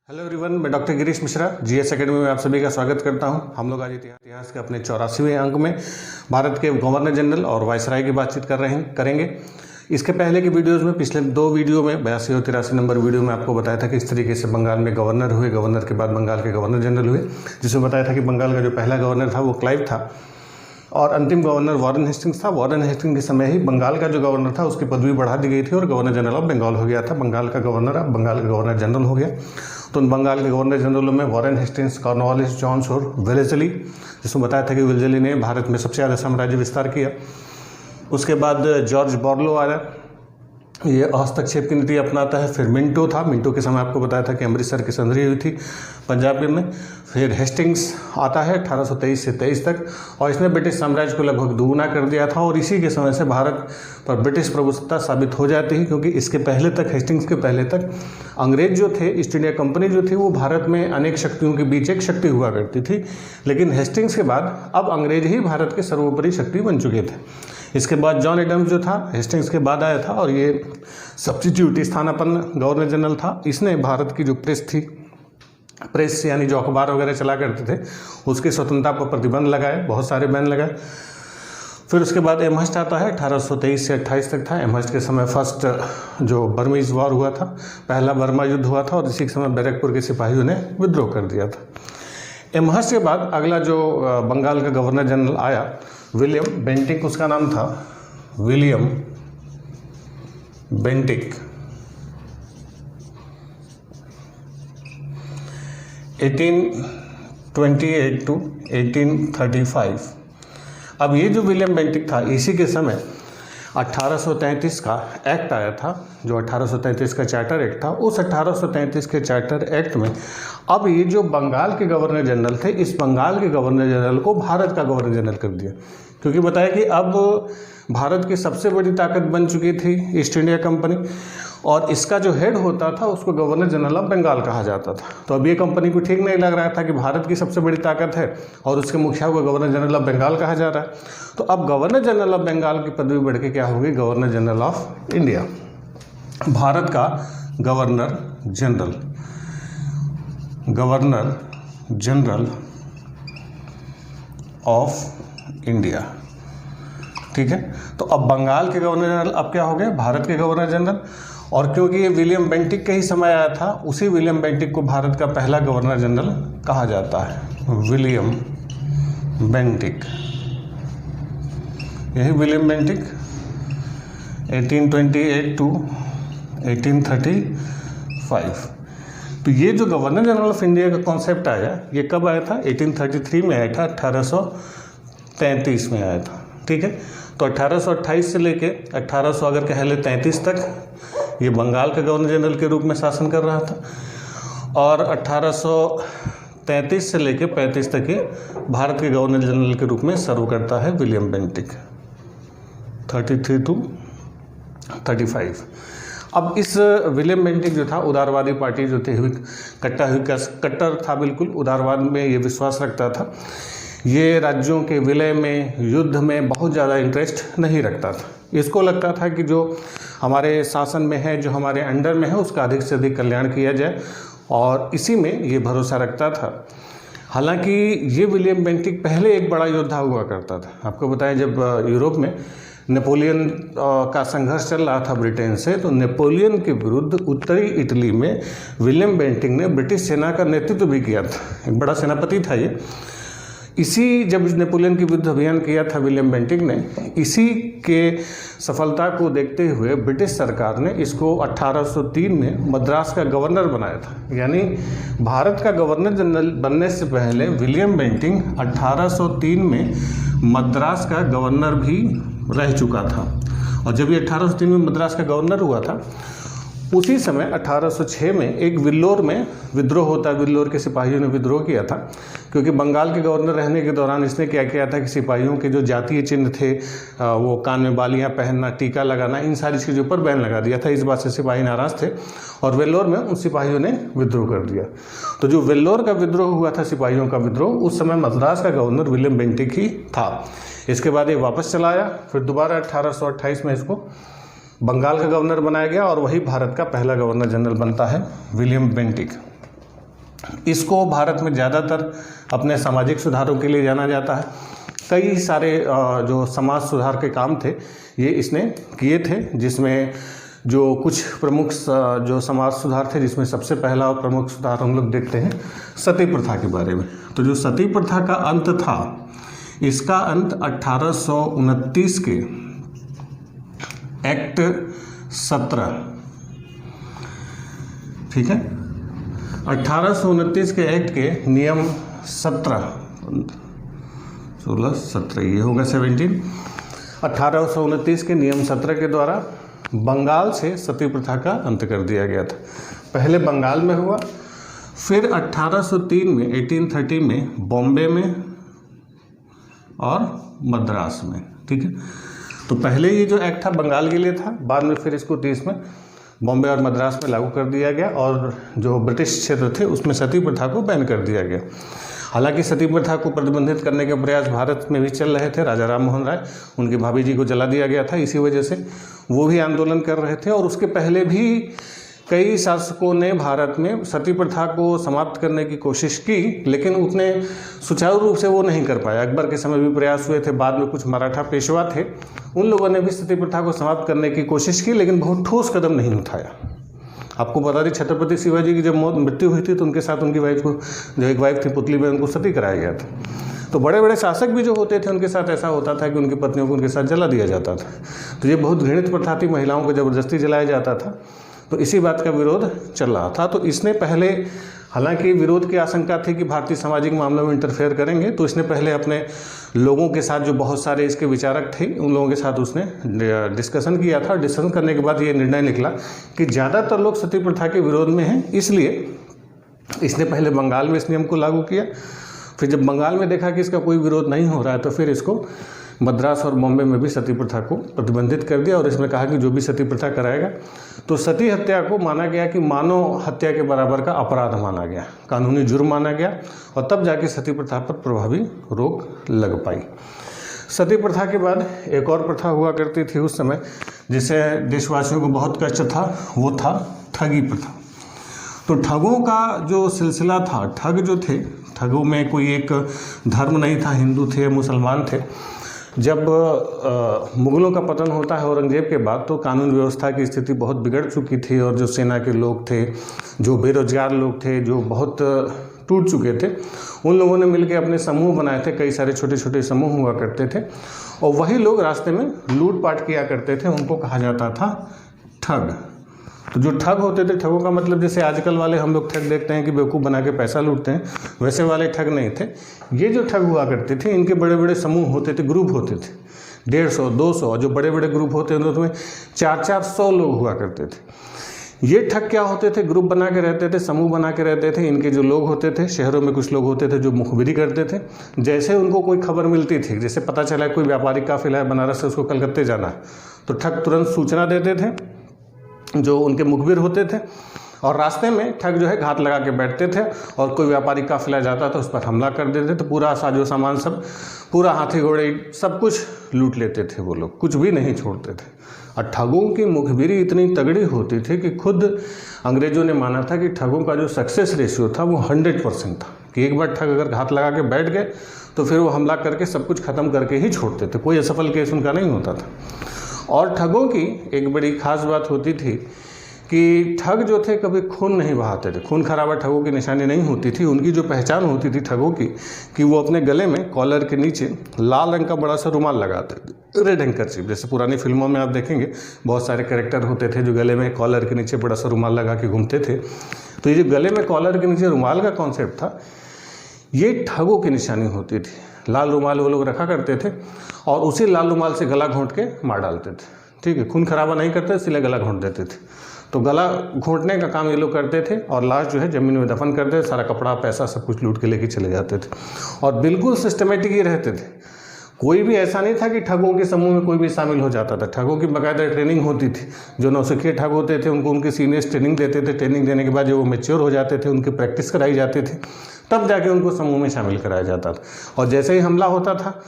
Hello everyone, मैं doctor Girish Mishra GS academy में आप सभी का स्वागत करता हूं। हम लोग आज इतिहास के अपने 84वें अंक में भारत के गवर्नर जनरल और वायसराय की बातचीत करेंगे। इसके पहले की वीडियोस में, पिछले दो वीडियो में 82 और 83 नंबर वीडियो में आपको बताया था कि इस तरीके से बंगाल में गवर्नर हुए, गवर्नर के बाद बंगाल के गवर्नर जनरल हुए, जिसमें बताया था कि बंगाल का जो पहला गवर्नर था वो क्लाइव था और अंतिम गवर्नर वॉरेन हेस्टिंग्स था। वॉरेन हेस्टिंग्स के समय ही बंगाल का जो गवर्नर था उसकी पदवी बढ़ा दी गई थी और गवर्नर जनरल ऑफ बंगाल हो गया था। बंगाल का गवर्नर अब बंगाल का गवर्नर जनरल हो गया। तो उन बंगाल के गवर्नर जनरलों में वॉरेन हेस्टिंग्स, कॉर्नवालिस, जॉन्स और वेलेस्ली, जिसमें बताया था कि वेलेस्ली ने भारत में सबसे ज़्यादा साम्राज्य विस्तार किया। उसके बाद जॉर्ज बॉर्लो आया, ये हस्तक्षेप की नीति अपनाता है। फिर मिंटो था, मिंटो के समय आपको बताया था कि अमृतसर की संधि हुई थी पंजाब में। फिर हेस्टिंग्स आता है 1823 से 23 तक और इसने ब्रिटिश साम्राज्य को लगभग दुगुना कर दिया था और इसी के समय से भारत पर ब्रिटिश प्रभुसत्ता साबित हो जाती है, क्योंकि इसके पहले तक, हेस्टिंग्स के पहले तक अंग्रेज जो थे, ईस्ट इंडिया कंपनी जो थी, वो भारत में अनेक शक्तियों के बीच एक शक्ति हुआ करती थी। लेकिन हेस्टिंग्स के बाद अब अंग्रेज ही भारत के सर्वोपरि शक्ति बन चुके थे। इसके बाद जॉन एडम्स जो था हेस्टिंग्स के बाद आया था और ये सब्स्टिट्यूट स्थानापन्न गवर्नर जनरल था। इसने भारत की जो प्रेस थी, प्रेस यानी जो अखबार वगैरह चला करते थे, उसकी स्वतंत्रता पर प्रतिबंध लगाए, बहुत सारे बैन लगाए। फिर उसके बाद एमहस्ट आता है, 1823 से 28 तक था। एमहस्ट के समय फर्स्ट जो बर्मीज वॉर हुआ था, पहला बर्मा युद्ध हुआ था और इसी के समय बैरकपुर के सिपाहियों ने विद्रोह कर दिया था। एमहस्ट के बाद अगला जो बंगाल का गवर्नर जनरल आया, विलियम बेंटिक उसका नाम था, विलियम बेंटिक। 1828 to 1835। अब ये जो विलियम बेंटिक था, इसी के समय 1833 का एक्ट आया था, जो 1833 का चार्टर एक्ट था। उस 1833 के चार्टर एक्ट में अब ये जो बंगाल के गवर्नर जनरल थे, इस बंगाल के गवर्नर जनरल को भारत का गवर्नर जनरल कर दिया, क्योंकि बताया कि अब भारत की सबसे बड़ी ताकत बन चुकी थी ईस्ट इंडिया कंपनी और इसका जो हेड होता था उसको गवर्नर जनरल ऑफ बंगाल कहा जाता था। तो अब ये कंपनी को ठीक नहीं लग रहा था कि भारत की सबसे बड़ी ताकत है और उसके मुखिया को गवर्नर जनरल ऑफ बंगाल कहा जा रहा है। तो अब गवर्नर जनरल ऑफ बंगाल की पदवी बढ़ के क्या होगी, governor general of India. Bharat का governor general, governor general of India, ठीक है। तो अब बंगाल के गवर्नर जनरल अब क्या हो गए, भारत के गवर्नर जनरल। और क्योंकि ये विलियम बेंटिक का ही समय आया था, उसी विलियम बेंटिक को भारत का पहला गवर्नर जनरल कहा जाता है, विलियम बेंटिक। यही विलियम बेंटिक 1828 to 1835। तो ये जो गवर्नर जनरल ऑफ इंडिया का कॉन्सेप्ट आया, ये कब आया था, 1833 में आया था, 1833 में आया था, ठीक है। तो 1828 से लेके 1800 अगर कह ले 33 तक ये बंगाल का गवर्नर जनरल के रूप में शासन कर रहा था और 1833 से लेके 35 तक ये भारत के गवर्नर जनरल के रूप में सर्व करता है विलियम बेंटिक, 33 to 35। अब इस विलियम बेंटिक जो था, उदारवादी पार्टी जो थी, कट्टर था, बिल्कुल उदारवाद में ये विश्वास रखता था। ये राज्यों के विलय में, युद्ध में बहुत ज़्यादा इंटरेस्ट नहीं रखता था। इसको लगता था कि जो हमारे शासन में है, जो हमारे अंडर में है, उसका अधिक से अधिक कल्याण किया जाए और इसी में ये भरोसा रखता था। हालांकि ये विलियम बेंटिक पहले एक बड़ा योद्धा हुआ करता था। आपको बताएं, जब यूरोप में नेपोलियन का संघर्ष चल रहा था ब्रिटेन से, तो नेपोलियन के विरुद्ध उत्तरी इटली में विलियम बेंटिक ने ब्रिटिश सेना का नेतृत्व भी किया था। एक बड़ा सेनापति था ये। इसी जब नेपोलियन के विरुद्ध अभियान किया था विलियम बेंटिक ने, इसी के सफलता को देखते हुए ब्रिटिश सरकार ने इसको 1803 में मद्रास का गवर्नर बनाया था। यानी भारत का गवर्नर जनरल बनने से पहले विलियम बेंटिक 1803 में मद्रास का गवर्नर भी रह चुका था। और जब ये 1803 में मद्रास का गवर्नर हुआ था, उसी समय 1806 में एक विल्लोर में विद्रोह होता है। विल्लोर के सिपाहियों ने विद्रोह किया था, क्योंकि बंगाल के गवर्नर रहने के दौरान इसने क्या किया था कि सिपाहियों के जो जातीय चिन्ह थे, वो कान में बालियां पहनना, टीका लगाना, इन सारी चीज़ों पर बैन लगा दिया था। इस बात से सिपाही नाराज़ थे और वेल्लोर में उन सिपाहियों ने विद्रोह कर दिया। तो जो वेल्लोर का विद्रोह हुआ था, सिपाहियों का विद्रोह, उस समय मद्रास का गवर्नर विलियम बेंटिक ही था। इसके बाद ये वापस चला आया, फिर दोबारा 1828 में इसको बंगाल का गवर्नर बनाया गया और वही भारत का पहला गवर्नर जनरल बनता है विलियम बेंटिक। इसको भारत में ज़्यादातर अपने सामाजिक सुधारों के लिए जाना जाता है। कई सारे जो समाज सुधार के काम थे ये इसने किए थे, जिसमें जो कुछ प्रमुख जो समाज सुधार थे, जिसमें सबसे पहला और प्रमुख सुधार हम लोग देखते हैं सती प्रथा के बारे में। तो जो सती प्रथा का अंत था, इसका अंत 1829 के एक्ट 17, ठीक है, 1829 के एक्ट के नियम 17, 16, 17 ये होगा 17, 1829 के नियम 17 के द्वारा बंगाल से सती प्रथा का अंत कर दिया गया था। पहले बंगाल में हुआ, फिर 1803 में 1830 में बॉम्बे में और मद्रास में, ठीक है। तो पहले ये जो एक्ट था बंगाल के लिए था, बाद में फिर इसको 30 में बॉम्बे और मद्रास में लागू कर दिया गया, और जो ब्रिटिश क्षेत्र थे उसमें सती प्रथा को बैन कर दिया गया। हालांकि सती प्रथा को प्रतिबंधित करने के प्रयास भारत में भी चल रहे थे। राजा राम मोहन राय, उनकी भाभी जी को जला दिया गया था, इसी वजह से वो भी आंदोलन कर रहे थे। और उसके पहले भी कई शासकों ने भारत में सती प्रथा को समाप्त करने की कोशिश की, लेकिन उतने सुचारू रूप से वो नहीं कर पाया। अकबर के समय भी प्रयास हुए थे, बाद में कुछ मराठा पेशवा थे, उन लोगों ने भी सती प्रथा को समाप्त करने की कोशिश की, लेकिन बहुत ठोस कदम नहीं उठाया। आपको बता दें, छत्रपति शिवाजी की जब मृत्यु हुई थी तो उनके साथ उनकी वाइफ को, जो एक वाइफ थी पुतली बहन, उनको सती कराया गया था। तो बड़े बड़े शासक भी जो होते थे उनके साथ ऐसा होता था कि उनकी पत्नियों को उनके साथ जला दिया जाता था। तो ये बहुत घृणित प्रथा थी, महिलाओं को ज़बरदस्ती जलाया जाता था। तो इसी बात का विरोध चल रहा था। तो इसने पहले, हालांकि विरोध की आशंका थी कि भारतीय सामाजिक मामलों में इंटरफेयर करेंगे, तो इसने पहले अपने लोगों के साथ, जो बहुत सारे इसके विचारक थे, उन लोगों के साथ उसने डिस्कशन किया था। डिस्कशन करने के बाद ये निर्णय निकला कि ज़्यादातर लोग सती प्रथा के विरोध में हैं, इसलिए इसने पहले बंगाल में इस नियम को लागू किया। फिर जब बंगाल में देखा कि इसका कोई विरोध नहीं हो रहा है, तो फिर इसको मद्रास और बॉम्बे में भी सती प्रथा को प्रतिबंधित कर दिया। और इसमें कहा कि जो भी सती प्रथा कराएगा, तो सती हत्या को माना गया कि मानव हत्या के बराबर का अपराध माना गया, कानूनी जुर्म माना गया, और तब जाके सती प्रथा पर प्रभावी रोक लग पाई। सती प्रथा के बाद एक और प्रथा हुआ करती थी उस समय, जिसे देशवासियों को बहुत कष्ट था, वो था ठगी प्रथा। तो ठगों का जो सिलसिला था, ठग जो थे, ठगों में कोई एक धर्म नहीं था, हिंदू थे, मुसलमान थे। जब मुग़लों का पतन होता है औरंगजेब के बाद, तो कानून व्यवस्था की स्थिति बहुत बिगड़ चुकी थी, और जो सेना के लोग थे, जो बेरोजगार लोग थे, जो बहुत टूट चुके थे, उन लोगों ने मिलकर अपने समूह बनाए थे। कई सारे छोटे छोटे समूह हुआ करते थे, और वही लोग रास्ते में लूटपाट किया करते थे। उनको कहा जाता था ठग। तो जो ठग होते थे, ठगों का मतलब जैसे आजकल वाले हम लोग ठग देखते हैं कि बेवकूफ़ बना के पैसा लूटते हैं, वैसे वाले ठग नहीं थे। ये जो ठग हुआ करते थे, इनके बड़े बड़े समूह होते थे, ग्रुप होते थे, 150, 200, और जो बड़े बड़े ग्रुप होते थे उसमें 400-400 लोग हुआ करते थे। ये ठग क्या होते थे, ग्रुप बना के रहते थे, समूह बना के रहते थे। इनके जो लोग होते थे, शहरों में कुछ लोग होते थे जो मुखबिरी करते थे। जैसे उनको कोई खबर मिलती थी, जैसे पता चला कोई व्यापारिक काफिला है बनारस से, उसको कलकत्ते जाना है, तो ठग तुरंत सूचना देते थे जो उनके मुखबिर होते थे, और रास्ते में ठग जो है घात लगा के बैठते थे, और कोई व्यापारी काफिला जाता था उस पर हमला कर देते थे। पूरा साजो सामान सब, पूरा हाथी घोड़े सब कुछ लूट लेते थे वो लोग, कुछ भी नहीं छोड़ते थे। और ठगों की मुखबिरी इतनी तगड़ी होती थी कि खुद अंग्रेज़ों ने माना था कि ठगों का जो सक्सेस रेशियो था वो 100% था, कि एक बार ठग अगर घात लगा के बैठ गए तो फिर वो हमला करके सब कुछ ख़त्म करके ही छोड़ते थे, कोई असफल केस उनका नहीं होता था। और ठगों की एक बड़ी खास बात होती थी कि ठग जो थे कभी खून नहीं बहाते थे, खून खराबा ठगों की निशानी नहीं होती थी। उनकी जो पहचान होती थी ठगों की, कि वो अपने गले में कॉलर के नीचे लाल रंग का बड़ा सा रुमाल लगाते थे, रेड हैंकरचीफ। जैसे पुरानी फिल्मों में आप देखेंगे बहुत सारे कैरेक्टर होते थे जो गले में कॉलर के नीचे बड़ा सा रुमाल लगा के घूमते थे। तो ये जो गले में कॉलर के नीचे रुमाल का कॉन्सेप्ट था, ये ठगों की निशानी होती थी। लाल रुमाल वो लोग रखा करते थे, और उसी लाल रुमाल से गला घोंट के मार डालते थे। ठीक है, खून खराबा नहीं करते, इसलिए गला घोंट देते थे। तो गला घोंटने का काम ये लोग करते थे, और लाश जो है ज़मीन में दफन करते थे, सारा कपड़ा पैसा सब कुछ लूट के लेके चले जाते थे। और बिल्कुल सिस्टमेटिक ही रहते थे। कोई भी ऐसा नहीं था कि ठगों के समूह में कोई भी शामिल हो जाता था। ठगों की बाकायदा ट्रेनिंग होती थी। जो नौसिखिए ठग होते थे उनको उनके सीनियर्स ट्रेनिंग देते थे। ट्रेनिंग देने के बाद जब वो मैच्योर हो जाते थे, उनकी प्रैक्टिस कराई जाती थी, तब जाके उनको समूह में शामिल कराया जाता था। और जैसे ही हमला होता था,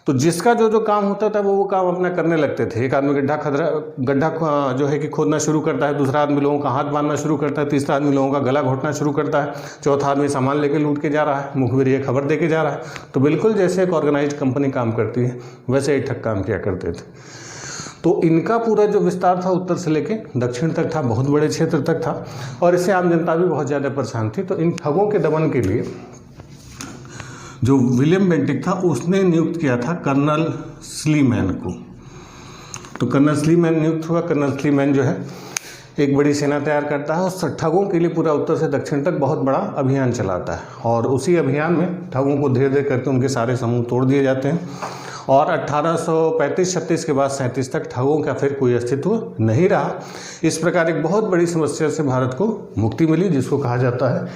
तो जिसका जो जो काम होता था वो काम अपना करने लगते थे। एक आदमी गड्ढा जो है कि खोदना शुरू करता है, दूसरा आदमी लोगों का हाथ बांधना शुरू करता है, तीसरा आदमी लोगों का गला घोटना शुरू करता है, चौथा आदमी सामान लेके लूट के जा रहा है, मुखबिर ये खबर दे के जा रहा है। तो बिल्कुल जैसे एक ऑर्गेनाइज कंपनी काम करती है वैसे ही ठग काम किया करते थे। तो इनका पूरा जो विस्तार था उत्तर से लेके दक्षिण तक था, बहुत बड़े क्षेत्र तक था, और इससे आम जनता भी बहुत ज़्यादा परेशान थी। तो इन ठगों के दमन के लिए जो विलियम बेंटिक था उसने नियुक्त किया था कर्नल स्लीमैन को। तो कर्नल स्लीमैन नियुक्त हुआ। कर्नल स्लीमैन जो है एक बड़ी सेना तैयार करता है और ठगों के लिए पूरा उत्तर से दक्षिण तक बहुत बड़ा अभियान चलाता है, और उसी अभियान में ठगों को धीरे धीरे करके उनके सारे समूह तोड़ दिए जाते हैं। और 1835-36 के बाद 37 तक ठगों का फिर कोई अस्तित्व नहीं रहा। इस प्रकार एक बहुत बड़ी समस्या से भारत को मुक्ति मिली, जिसको कहा जाता है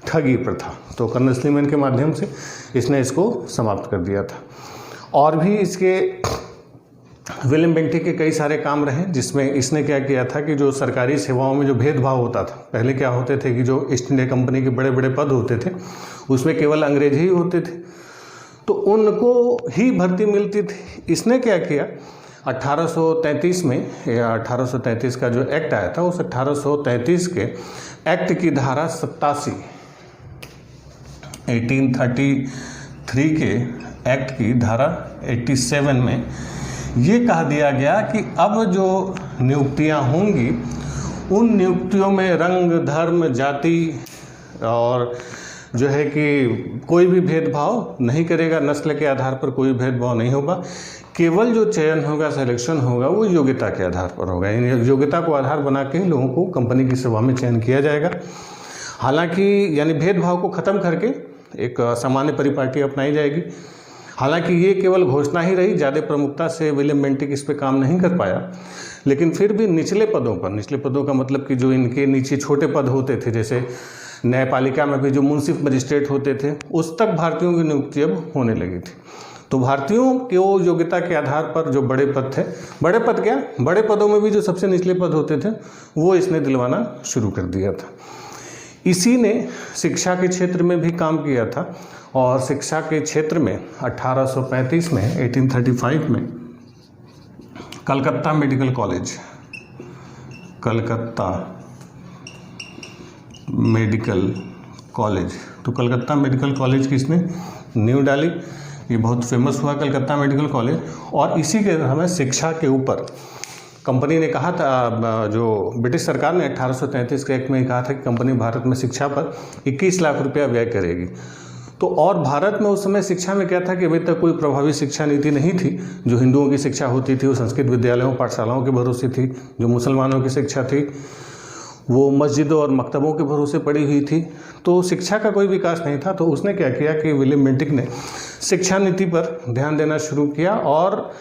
ठगी प्रथा। तो कर्नल स्लीमैन के माध्यम से इसने इसको समाप्त कर दिया था। और भी इसके विलियम बेंटिक के कई सारे काम रहे, जिसमें इसने क्या किया था कि जो सरकारी सेवाओं में जो भेदभाव होता था, पहले क्या होते थे कि जो ईस्ट इंडिया कंपनी के बड़े बड़े पद होते थे उसमें केवल अंग्रेज ही होते थे, तो उनको ही भर्ती मिलती थी। इसने क्या किया, 1833 में या 1833 का जो एक्ट आया था, उस 1833 के एक्ट की धारा 87, 1833 के एक्ट की धारा 87 में ये कहा दिया गया कि अब जो नियुक्तियां होंगी उन नियुक्तियों में रंग, धर्म, जाति और जो है कि कोई भी भेदभाव नहीं करेगा, नस्ल के आधार पर कोई भेदभाव नहीं होगा। केवल जो चयन होगा, सिलेक्शन होगा, वो योग्यता के आधार पर होगा। यानी योग्यता को आधार बना के लोगों को कंपनी की सेवा में चयन किया जाएगा। हालांकि यानी भेदभाव को ख़त्म करके एक सामान्य परिपाटी अपनाई जाएगी। हालांकि ये केवल घोषणा ही रही, ज़्यादा प्रमुखता से विलियम बेंटिक इस पर काम नहीं कर पाया, लेकिन फिर भी निचले पदों का मतलब कि जो इनके नीचे छोटे पद होते थे, जैसे न्यायपालिका में भी जो मुंसिफ मजिस्ट्रेट होते थे, उस तक भारतीयों की नियुक्ति अब होने लगी थी। तो भारतीयों के योग्यता के आधार पर जो बड़े पद थे, बड़े पदों में भी जो सबसे निचले पद होते थे वो इसने दिलवाना शुरू कर दिया था। इसी ने शिक्षा के क्षेत्र में भी काम किया था, और शिक्षा के क्षेत्र में 1835 में 1835 में कलकत्ता मेडिकल कॉलेज, तो कलकत्ता मेडिकल कॉलेज किसने नींव डाली, ये बहुत फेमस हुआ कलकत्ता मेडिकल कॉलेज। और इसी के हमें शिक्षा के ऊपर कंपनी ने कहा था, जो ब्रिटिश सरकार ने 1833 के एक्ट में कहा था कि कंपनी भारत में शिक्षा पर 21 लाख रुपया व्यय करेगी। तो और भारत में उस समय शिक्षा में क्या था कि अभी तक कोई प्रभावी शिक्षा नीति नहीं थी। जो हिंदुओं की शिक्षा होती थी वो संस्कृत विद्यालयों, पाठशालाओं के भरोसे थी। जो मुसलमानों की शिक्षा थी वो मस्जिदों और मकतबों के भरोसे पड़ी हुई थी। तो शिक्षा का कोई विकास नहीं था। तो उसने क्या किया कि विलियम बेंटिक ने शिक्षा नीति पर ध्यान देना शुरू किया, और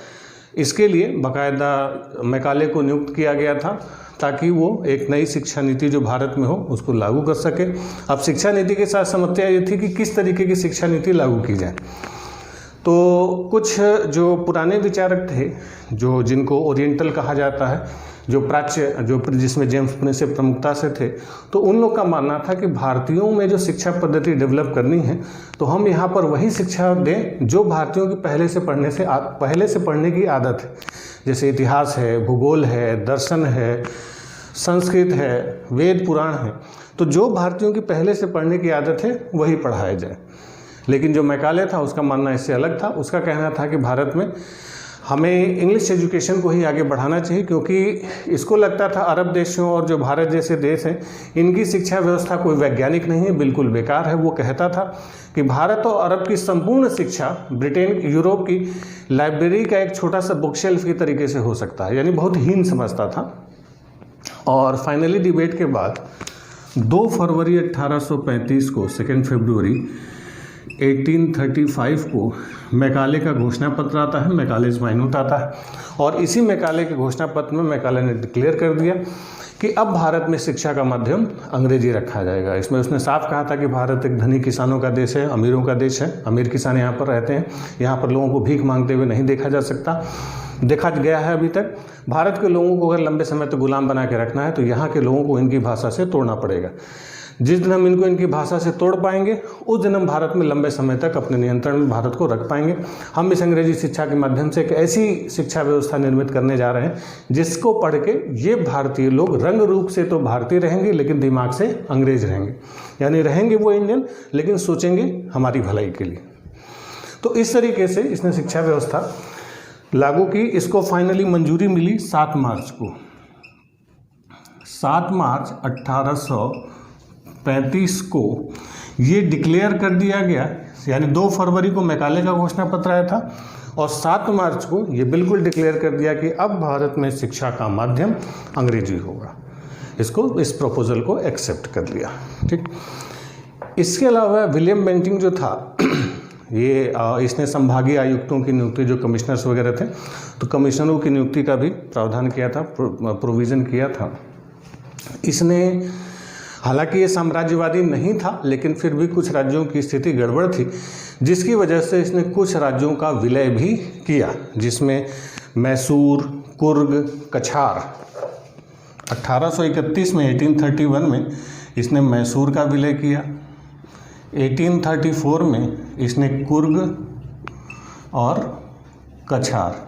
इसके लिए बाकायदा मैकाले को नियुक्त किया गया था ताकि वो एक नई शिक्षा नीति जो भारत में हो उसको लागू कर सके। अब शिक्षा नीति के साथ समस्या ये थी कि किस तरीके की शिक्षा नीति लागू की जाए। तो कुछ जो पुराने विचारक थे, जो जिनको ओरिएंटल कहा जाता है, जो प्राच्य, जो जिसमें जेम्स प्रिंसेप प्रमुखता से थे, तो उन लोग का मानना था कि भारतीयों में जो शिक्षा पद्धति डेवलप करनी है तो हम यहाँ पर वही शिक्षा दें जो भारतीयों की पहले से पढ़ने की आदत है, जैसे इतिहास है, भूगोल है, दर्शन है, संस्कृत है, वेद पुराण है। तो जो भारतीयों की पहले से पढ़ने की आदत है वही पढ़ाया जाए। लेकिन जो मैकाले था उसका मानना इससे अलग था। उसका कहना था कि भारत में हमें इंग्लिश एजुकेशन को ही आगे बढ़ाना चाहिए, क्योंकि इसको लगता था अरब देशों और जो भारत जैसे देश हैं इनकी शिक्षा व्यवस्था कोई वैज्ञानिक नहीं है, बिल्कुल बेकार है। वो कहता था कि भारत और अरब की संपूर्ण शिक्षा ब्रिटेन, यूरोप की लाइब्रेरी का एक छोटा सा बुक शेल्फ की तरीके से हो सकता है, यानी बहुत हीन समझता था। और फाइनली डिबेट के बाद 2 फरवरी 1835 को, 2 फरवरी 1835 को मैकाले का घोषणा पत्र आता है, मैकालेज माइन्यूट आता है। और इसी मैकाले के घोषणा पत्र में मैकाले ने डिक्लेयर कर दिया कि अब भारत में शिक्षा का माध्यम अंग्रेजी रखा जाएगा। इसमें उसने साफ कहा था कि भारत एक धनी किसानों का देश है, अमीरों का देश है। अमीर किसान यहाँ पर रहते हैं, यहाँ पर लोगों को भीख मांगते हुए नहीं देखा जा सकता, देखा गया है अभी तक। भारत के लोगों को अगर लंबे समय तक गुलाम बना के रखना है तो यहाँ के लोगों को इनकी भाषा से तोड़ना पड़ेगा। जिस दिन हम इनको इनकी भाषा से तोड़ पाएंगे उस दिन हम भारत में लंबे समय तक अपने नियंत्रण में भारत को रख पाएंगे। हम इस अंग्रेजी शिक्षा के माध्यम से एक ऐसी शिक्षा व्यवस्था निर्मित करने जा रहे हैं जिसको पढ़ के ये भारतीय लोग रंग रूप से तो भारतीय रहेंगे लेकिन दिमाग से अंग्रेज रहेंगे, यानी रहेंगे वो इंडियन लेकिन सोचेंगे हमारी भलाई के लिए। तो इस तरीके से इसने शिक्षा व्यवस्था लागू की। इसको फाइनली मंजूरी मिली 7 मार्च को। 7 मार्च 1835 को ये डिक्लेयर कर दिया गया, यानी 2 फरवरी को मैकाले का घोषणा पत्र आया था और 7 मार्च को ये बिल्कुल डिक्लेयर कर दिया कि अब भारत में शिक्षा का माध्यम अंग्रेजी होगा। इस प्रपोजल को एक्सेप्ट कर लिया। ठीक, इसके अलावा विलियम बेंटिंक जो था ये इसने संभागीय आयुक्तों की नियुक्ति, जो कमिश्नर्स वगैरह थे, तो कमिश्नरों की नियुक्ति का भी प्रावधान किया था, प्रोविज़न किया था। इसने, हालांकि ये साम्राज्यवादी नहीं था लेकिन फिर भी कुछ राज्यों की स्थिति गड़बड़ थी जिसकी वजह से इसने कुछ राज्यों का विलय भी किया, जिसमें मैसूर, कुर्ग, कछार। 1831 में 1831 में इसने मैसूर का विलय किया। 1834 में इसने कुर्ग और कछार।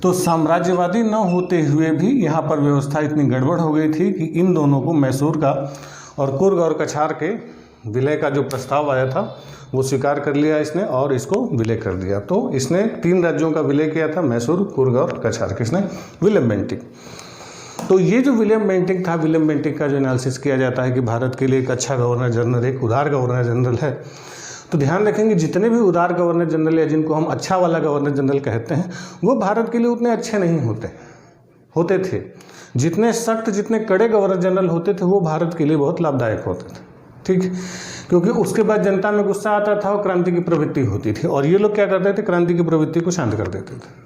तो साम्राज्यवादी न होते हुए भी यहाँ पर व्यवस्था इतनी गड़बड़ हो गई थी कि इन दोनों को, मैसूर का और कुर्ग और कछार के विलय का जो प्रस्ताव आया था वो स्वीकार कर लिया इसने और इसको विलय कर दिया। तो इसने 3 राज्यों का विलय किया था, मैसूर, कुर्ग और कछार। किसने? William Bentinck. तो ये जो विलियम बेंटिंक था, विलियम बेंटिंक का जो एनालिसिस किया जाता है कि भारत के लिए एक अच्छा गवर्नर जनरल, एक उदार गवर्नर जनरल है, तो ध्यान रखेंगे जितने भी उदार गवर्नर जनरल या जिनको हम अच्छा वाला गवर्नर जनरल कहते हैं वो भारत के लिए उतने अच्छे नहीं होते थे। जितने सख्त, जितने कड़े गवर्नर जनरल होते थे वो भारत के लिए बहुत लाभदायक होते थे। ठीक, क्योंकि उसके बाद जनता में गुस्सा आता था और क्रांति की प्रवृत्ति होती थी और ये लोग क्या करते थे, क्रांति की प्रवृत्ति को शांत कर देते थे।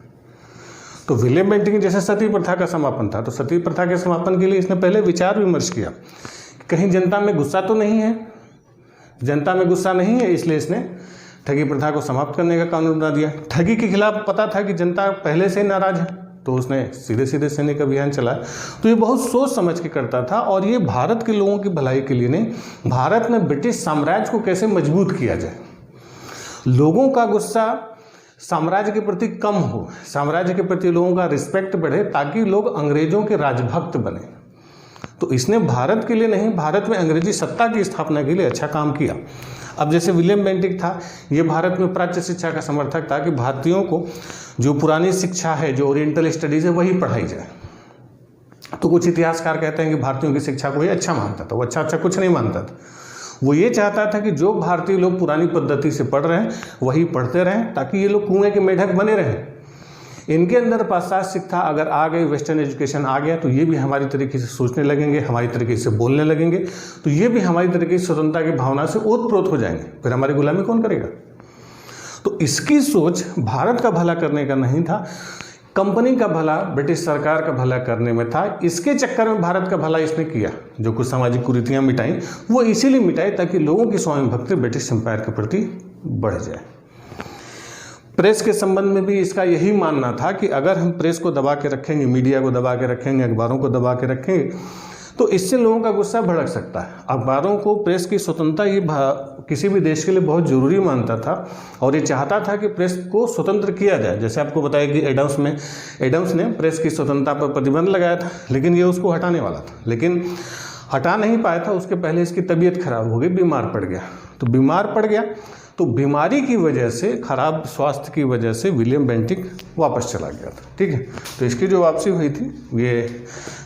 तो विलियम बेंटिंक जैसे सती प्रथा का समापन था, तो सती प्रथा के समापन के लिए इसने पहले विचार विमर्श किया, कहीं जनता में गुस्सा तो नहीं है, जनता में गुस्सा नहीं है, इसलिए इसने ठगी प्रथा को समाप्त करने का कानून बना दिया। ठगी के खिलाफ पता था कि जनता पहले से नाराज है, तो उसने सीधे सीधे सैनिक अभियान चलाया। तो ये बहुत सोच समझ के करता था और ये भारत के लोगों की भलाई के लिए नहीं, भारत में ब्रिटिश साम्राज्य को कैसे मजबूत किया जाए, लोगों का गुस्सा साम्राज्य के प्रति कम हो, साम्राज्य के प्रति लोगों का रिस्पेक्ट बढ़े ताकि लोग अंग्रेजों के राजभक्त बने। तो इसने भारत के लिए नहीं, भारत में अंग्रेजी सत्ता की स्थापना के लिए अच्छा काम किया। अब जैसे विलियम बेंटिक था, ये भारत में प्राच्य शिक्षा का समर्थक था कि भारतीयों को जो पुरानी शिक्षा है, जो ओरिएंटल स्टडीज है, वही पढ़ाई जाए। तो कुछ इतिहासकार कहते हैं कि भारतीयों की शिक्षा को ये अच्छा मानता था, वो अच्छा कुछ नहीं मानता था। वो ये चाहता था कि जो भारतीय लोग पुरानी पद्धति से पढ़ रहे हैं वही पढ़ते रहें ताकि ये लोग कुएं के मेढक बने रहें। इनके अंदर पाश्चात्य शिक्षा अगर आ गई, वेस्टर्न एजुकेशन आ गया, तो ये भी हमारी तरीके से सोचने लगेंगे, हमारी तरीके से बोलने लगेंगे, तो ये भी हमारी तरीके से स्वतंत्रता की भावना से ओतप्रोत हो जाएंगे, फिर हमारी गुलामी कौन करेगा। तो इसकी सोच भारत का भला करने का नहीं था, कंपनी का भला, ब्रिटिश सरकार का भला करने में था। इसके चक्कर में भारत का भला इसने किया। जो कुछ सामाजिक कुरीतियाँ मिटाई वो इसीलिए मिटाई ताकि लोगों की स्वामी भक्ति ब्रिटिश एम्पायर के प्रति बढ़ जाए। प्रेस के संबंध में भी इसका यही मानना था कि अगर हम प्रेस को दबा के रखेंगे, मीडिया को दबा के रखेंगे, अखबारों को दबा के रखेंगे, तो इससे लोगों का गुस्सा भड़क सकता है। अखबारों को, प्रेस की स्वतंत्रता ये किसी भी देश के लिए बहुत ज़रूरी मानता था और ये चाहता था कि प्रेस को स्वतंत्र किया जाए। जैसे आपको बताया कि एडम्स ने प्रेस की स्वतंत्रता पर प्रतिबंध लगाया था, लेकिन ये उसको हटाने वाला था, लेकिन हटा नहीं पाया था। उसके पहले इसकी तबीयत खराब हो गई, बीमार पड़ गया। तो बीमार पड़ गया तो बीमारी की वजह से, खराब स्वास्थ्य की वजह से विलियम बेंटिक वापस चला गया था। ठीक है, तो इसकी जो वापसी हुई थी ये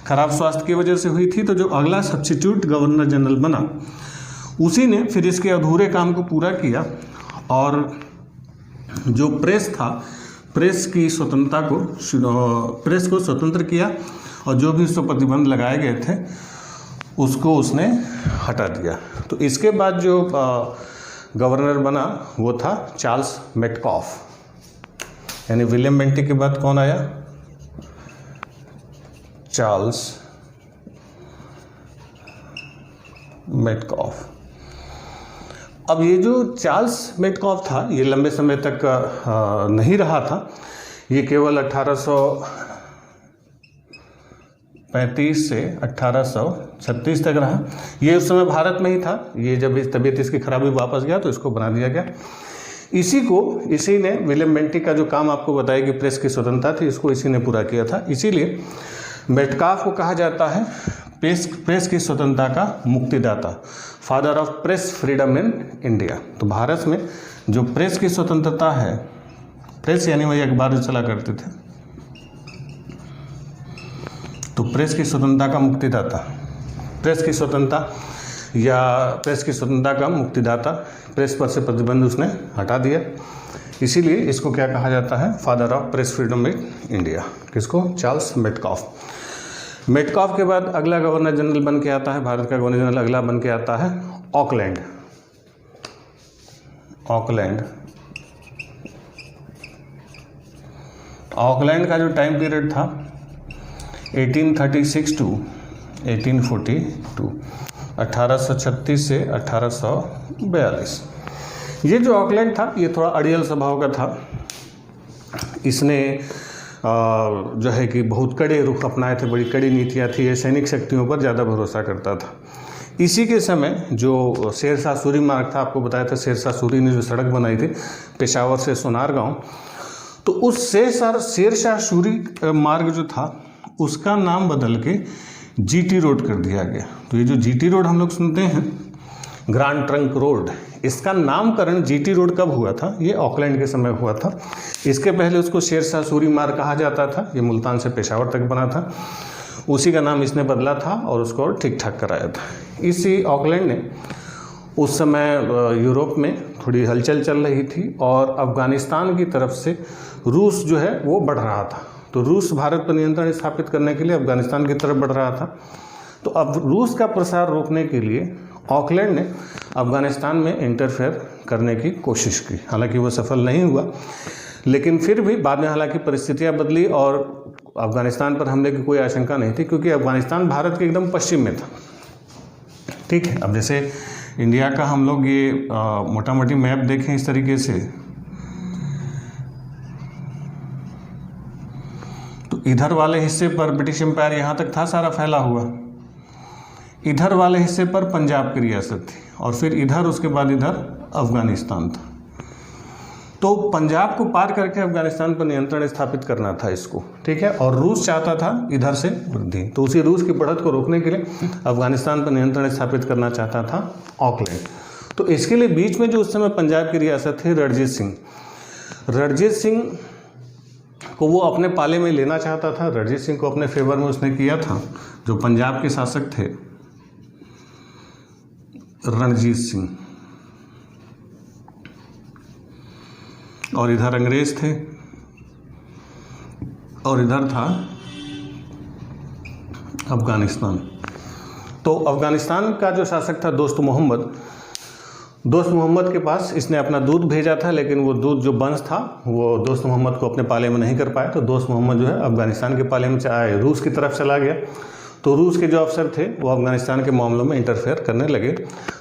खराब स्वास्थ्य की वजह से हुई थी। तो जो अगला सब्स्टिट्यूट गवर्नर जनरल बना उसी ने फिर इसके अधूरे काम को पूरा किया और जो प्रेस था, प्रेस की स्वतंत्रता को, प्रेस को स्वतंत्र किया और जो भी उस पर प्रतिबंध लगाए गए थे उसको उसने हटा दिया। तो इसके बाद जो गवर्नर बना वो था चार्ल्स मेटकॉफ। यानी विलियम बेंटिक के बाद कौन आया? Charles Metcalfe. अब ये जो चार्ल्स मेटकॉफ था ये लंबे समय तक नहीं रहा था। ये केवल 1835 से 1836 तक रहा। ये उस समय भारत में ही था। ये जब इस तबीयत इसकी खराब हुई वापस गया तो इसको बना दिया गया। इसी ने विलियम बेंटिक का जो काम आपको बताया कि प्रेस की स्वतंत्रता थी, इसको इसी ने पूरा किया था। इसीलिए मेटकाफ को कहा जाता है प्रेस की स्वतंत्रता का मुक्तिदाता, father of press freedom in India. तो भारत में जो प्रेस की स्वतंत्रता है, प्रेस यानी वही अखबार जो चला करते थे, तो प्रेस की स्वतंत्रता का मुक्तिदाता, प्रेस की स्वतंत्रता या प्रेस की स्वतंत्रता का मुक्तिदाता, प्रेस पर से प्रतिबंध उसने हटा दिया। इसीलिए इसको क्या कहा जाता है, father of press freedom in India. किसको? Charles Metcalfe. मेटकाफ के बाद अगला गवर्नर जनरल बन के आता है, भारत का गवर्नर जनरल अगला बन के आता है ऑकलैंड। ऑकलैंड का जो टाइम पीरियड था 1836 टू 1842, 1836 से 1842। ये जो ऑकलैंड था ये थोड़ा अड़ियल स्वभाव का था। इसने जो है कि बहुत कड़े रुख अपनाए थे, बड़ी कड़ी नीतियाँ थी। ये सैनिक शक्तियों पर ज़्यादा भरोसा करता था। इसी के समय जो शेरशाह सूरी मार्ग था, आपको बताया था शेरशाह सूरी ने जो सड़क बनाई थी पेशावर से सोनारगांव, तो उस शेरशाह सूरी मार्ग जो था उसका नाम बदल के जीटी रोड कर दिया गया। तो ये जो जीटी रोड हम लोग सुनते हैं, ग्रैंड ट्रंक रोड, इसका नामकरण जीटी रोड कब हुआ था? ये ऑकलैंड के समय हुआ था। इसके पहले उसको शेरशाह सूरी मार्ग कहा जाता था। ये मुल्तान से पेशावर तक बना था, उसी का नाम इसने बदला था और उसको और ठीक ठाक कराया था। इसी ऑकलैंड ने उस समय यूरोप में थोड़ी हलचल चल रही थी और अफ़गानिस्तान की तरफ से रूस जो है वो बढ़ रहा था। तो रूस भारत पर नियंत्रण स्थापित करने के लिए अफ़गानिस्तान की तरफ बढ़ रहा था। तो अब रूस का प्रसार रोकने के लिए ऑकलैंड ने अफ़गानिस्तान में इंटरफेयर करने की कोशिश की। हालांकि वो सफल नहीं हुआ, लेकिन फिर भी बाद में हालांकि परिस्थितियां बदली और अफ़गानिस्तान पर हमले की कोई आशंका नहीं थी, क्योंकि अफ़गानिस्तान भारत के एकदम पश्चिम में था। ठीक है, अब जैसे इंडिया का हम लोग ये मोटा मोटी मैप देखें इस तरीके से, तो इधर वाले हिस्से पर ब्रिटिश एम्पायर यहाँ तक था सारा फैला हुआ, इधर वाले हिस्से पर पंजाब की रियासत थी और फिर इधर उसके बाद इधर अफ़गानिस्तान था। तो पंजाब को पार करके अफ़गानिस्तान पर नियंत्रण स्थापित करना था इसको, ठीक है। और रूस चाहता था इधर से वृद्धि, तो उसी रूस की बढ़त को रोकने के लिए अफ़गानिस्तान पर नियंत्रण स्थापित करना चाहता था ऑकलैंड। तो इसके लिए बीच में जो उस समय पंजाब की रियासत थी रणजीत सिंह को वो अपने पाले में लेना चाहता था। रणजीत सिंह को अपने फेवर में उसने किया था। जो पंजाब के शासक थे रणजीत सिंह, और इधर अंग्रेज थे और इधर था अफ़गानिस्तान। तो अफ़गानिस्तान का जो शासक था दोस्त मोहम्मद के पास इसने अपना दूत भेजा था, लेकिन वो दूत जो वंश था वो दोस्त मोहम्मद को अपने पाले में नहीं कर पाया। तो दोस्त मोहम्मद जो है अफ़गानिस्तान के पाले में रूस की तरफ चला गया। तो रूस के जो अफसर थे वो अफ़गानिस्तान के मामलों में इंटरफेयर करने लगे।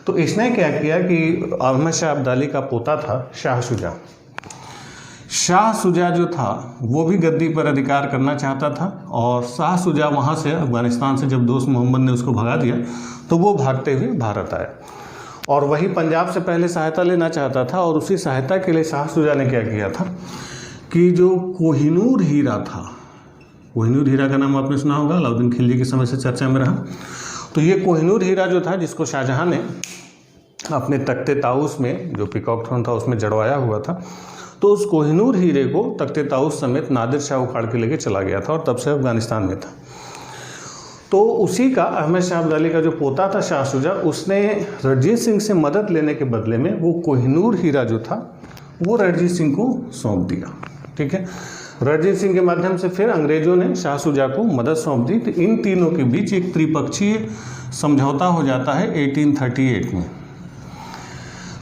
तो इसने क्या किया कि अहमद शाह अब्दाली का पोता था शाह शुजा जो था वो भी गद्दी पर अधिकार करना चाहता था। और शाह शुजा वहाँ से अफ़गानिस्तान से जब दोस्त मोहम्मद ने उसको भगा दिया तो वो भागते हुए भारत आया और वही पंजाब से पहले सहायता लेना चाहता था। और उसी सहायता के लिए शाह शुजा ने क्या किया था कि जो कोहिनूर हीरा था, कोहिनूर हीरा का नाम आपने सुना होगा, अलाउद्दीन खिलजी के समय से चर्चा में रहा। तो ये कोहिनूर हीरा जो था, जिसको शाहजहां ने अपने तख्ते ताऊस में, जो पीकॉक थ्रोन था उसमें जड़वाया हुआ था, तो उस कोहिनूर हीरे को तख्ते ताऊस समेत नादिर शाह उखाड़ के लेके चला गया था और तब से अफ़गानिस्तान में था। तो उसी का अहमद शाह अब्दाली का जो पोता था शाह शुजा, उसने रणजीत सिंह से मदद लेने के बदले में वो कोहिनूर हीरा जो था वो रणजीत सिंह को सौंप दिया। ठीक है, रणजीत सिंह के माध्यम से फिर अंग्रेजों ने शाह शुजा को मदद सौंप दी। तो इन तीनों के बीच एक त्रिपक्षीय समझौता हो जाता है 1838 में।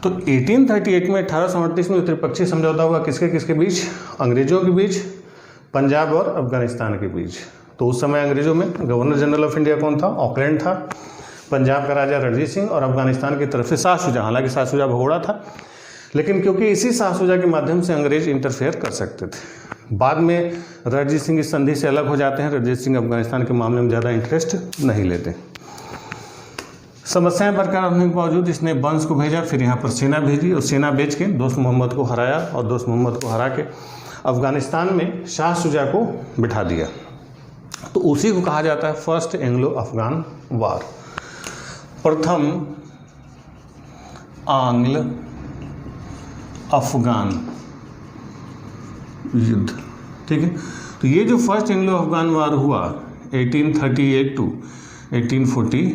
तो 1838 में 1838 में त्रिपक्षीय समझौता हुआ किसके किसके बीच? अंग्रेजों के बीच, पंजाब और अफ़गानिस्तान के बीच। तो उस समय अंग्रेजों में गवर्नर जनरल ऑफ इंडिया कौन था? ऑकलैंड था। पंजाब का राजा रणजीत सिंह और अफ़गानिस्तान की तरफ से शाह शुजा। हालांकि शाह शुजा भगोड़ा था, लेकिन क्योंकि इसी शाह शुजा के माध्यम से अंग्रेज इंटरफेयर कर सकते थे। बाद में रणजीत सिंह इस संधि से अलग हो जाते हैं। रणजीत सिंह अफगानिस्तान के मामले में ज़्यादा इंटरेस्ट नहीं लेते। समस्याएं बरकरार होने के बावजूद इसने वंश को भेजा, फिर यहाँ पर सेना भेजी और सेना भेज के दोस्त मोहम्मद को हराया और दोस्त मोहम्मद को हरा के अफगानिस्तान में शाह शुजा को बिठा दिया। तो उसी को कहा जाता है फर्स्ट एंग्लो अफगान वार, प्रथम आंग्ल अफगान युद्ध। ठीक है, तो ये जो फर्स्ट एंग्लो अफगान वार हुआ 1838 टू 1842,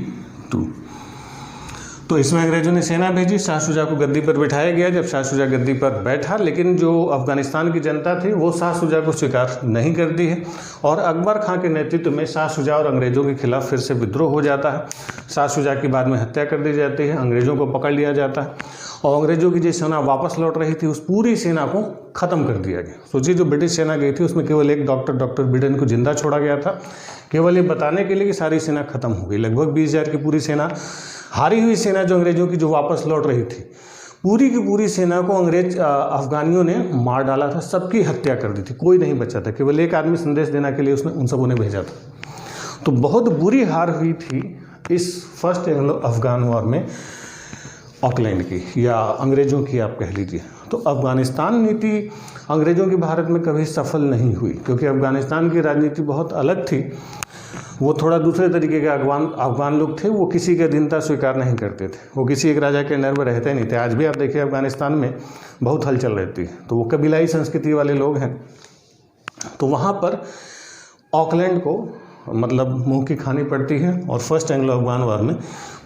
तो इसमें अंग्रेजों ने सेना भेजी, शाह शुजा को गद्दी पर बिठाया गया। जब शाह शुजा गद्दी पर बैठा, लेकिन जो अफगानिस्तान की जनता थी वो शाह शुजा को स्वीकार नहीं करती है और अकबर खां के नेतृत्व में शाह शुजा और अंग्रेजों के खिलाफ फिर से विद्रोह हो जाता है। शाह शुजा की बाद में हत्या कर दी जाती है, अंग्रेजों को पकड़ लिया जाता है और अंग्रेजों की जो सेना वापस लौट रही थी उस पूरी सेना को ख़त्म कर दिया गया। सोचिए, जो ब्रिटिश सेना गई थी उसमें केवल एक डॉक्टर बिडेन को जिंदा छोड़ा गया था, केवल ये बताने के लिए कि सारी सेना खत्म हो गई। लगभग 20,000 की पूरी सेना, हारी हुई सेना जो अंग्रेजों की जो वापस लौट रही थी, पूरी की पूरी सेना को अफगानियों ने मार डाला था, सबकी हत्या कर दी थी, कोई नहीं बचा था। केवल एक आदमी संदेश देने के लिए उसने उन सबों ने भेजा था। तो बहुत बुरी हार हुई थी इस फर्स्ट एंग्लो अफगान वॉर में ऑकलैंड की, या अंग्रेज़ों की आप कह लीजिए। तो अफगानिस्तान नीति अंग्रेज़ों की भारत में कभी सफल नहीं हुई, क्योंकि अफगानिस्तान की राजनीति बहुत अलग थी। वो थोड़ा दूसरे तरीके के अफगान लोग थे, वो किसी की अधीनता स्वीकार नहीं करते थे, वो किसी एक राजा के अंडर में रहते नहीं थे। आज भी आप देखिए अफगानिस्तान में बहुत हलचल रहती है, तो वो कबीलाई संस्कृति वाले लोग हैं। तो वहाँ पर ऑकलैंड को मतलब मुंह की खानी पड़ती है और फर्स्ट एंग्लो अफगान वार में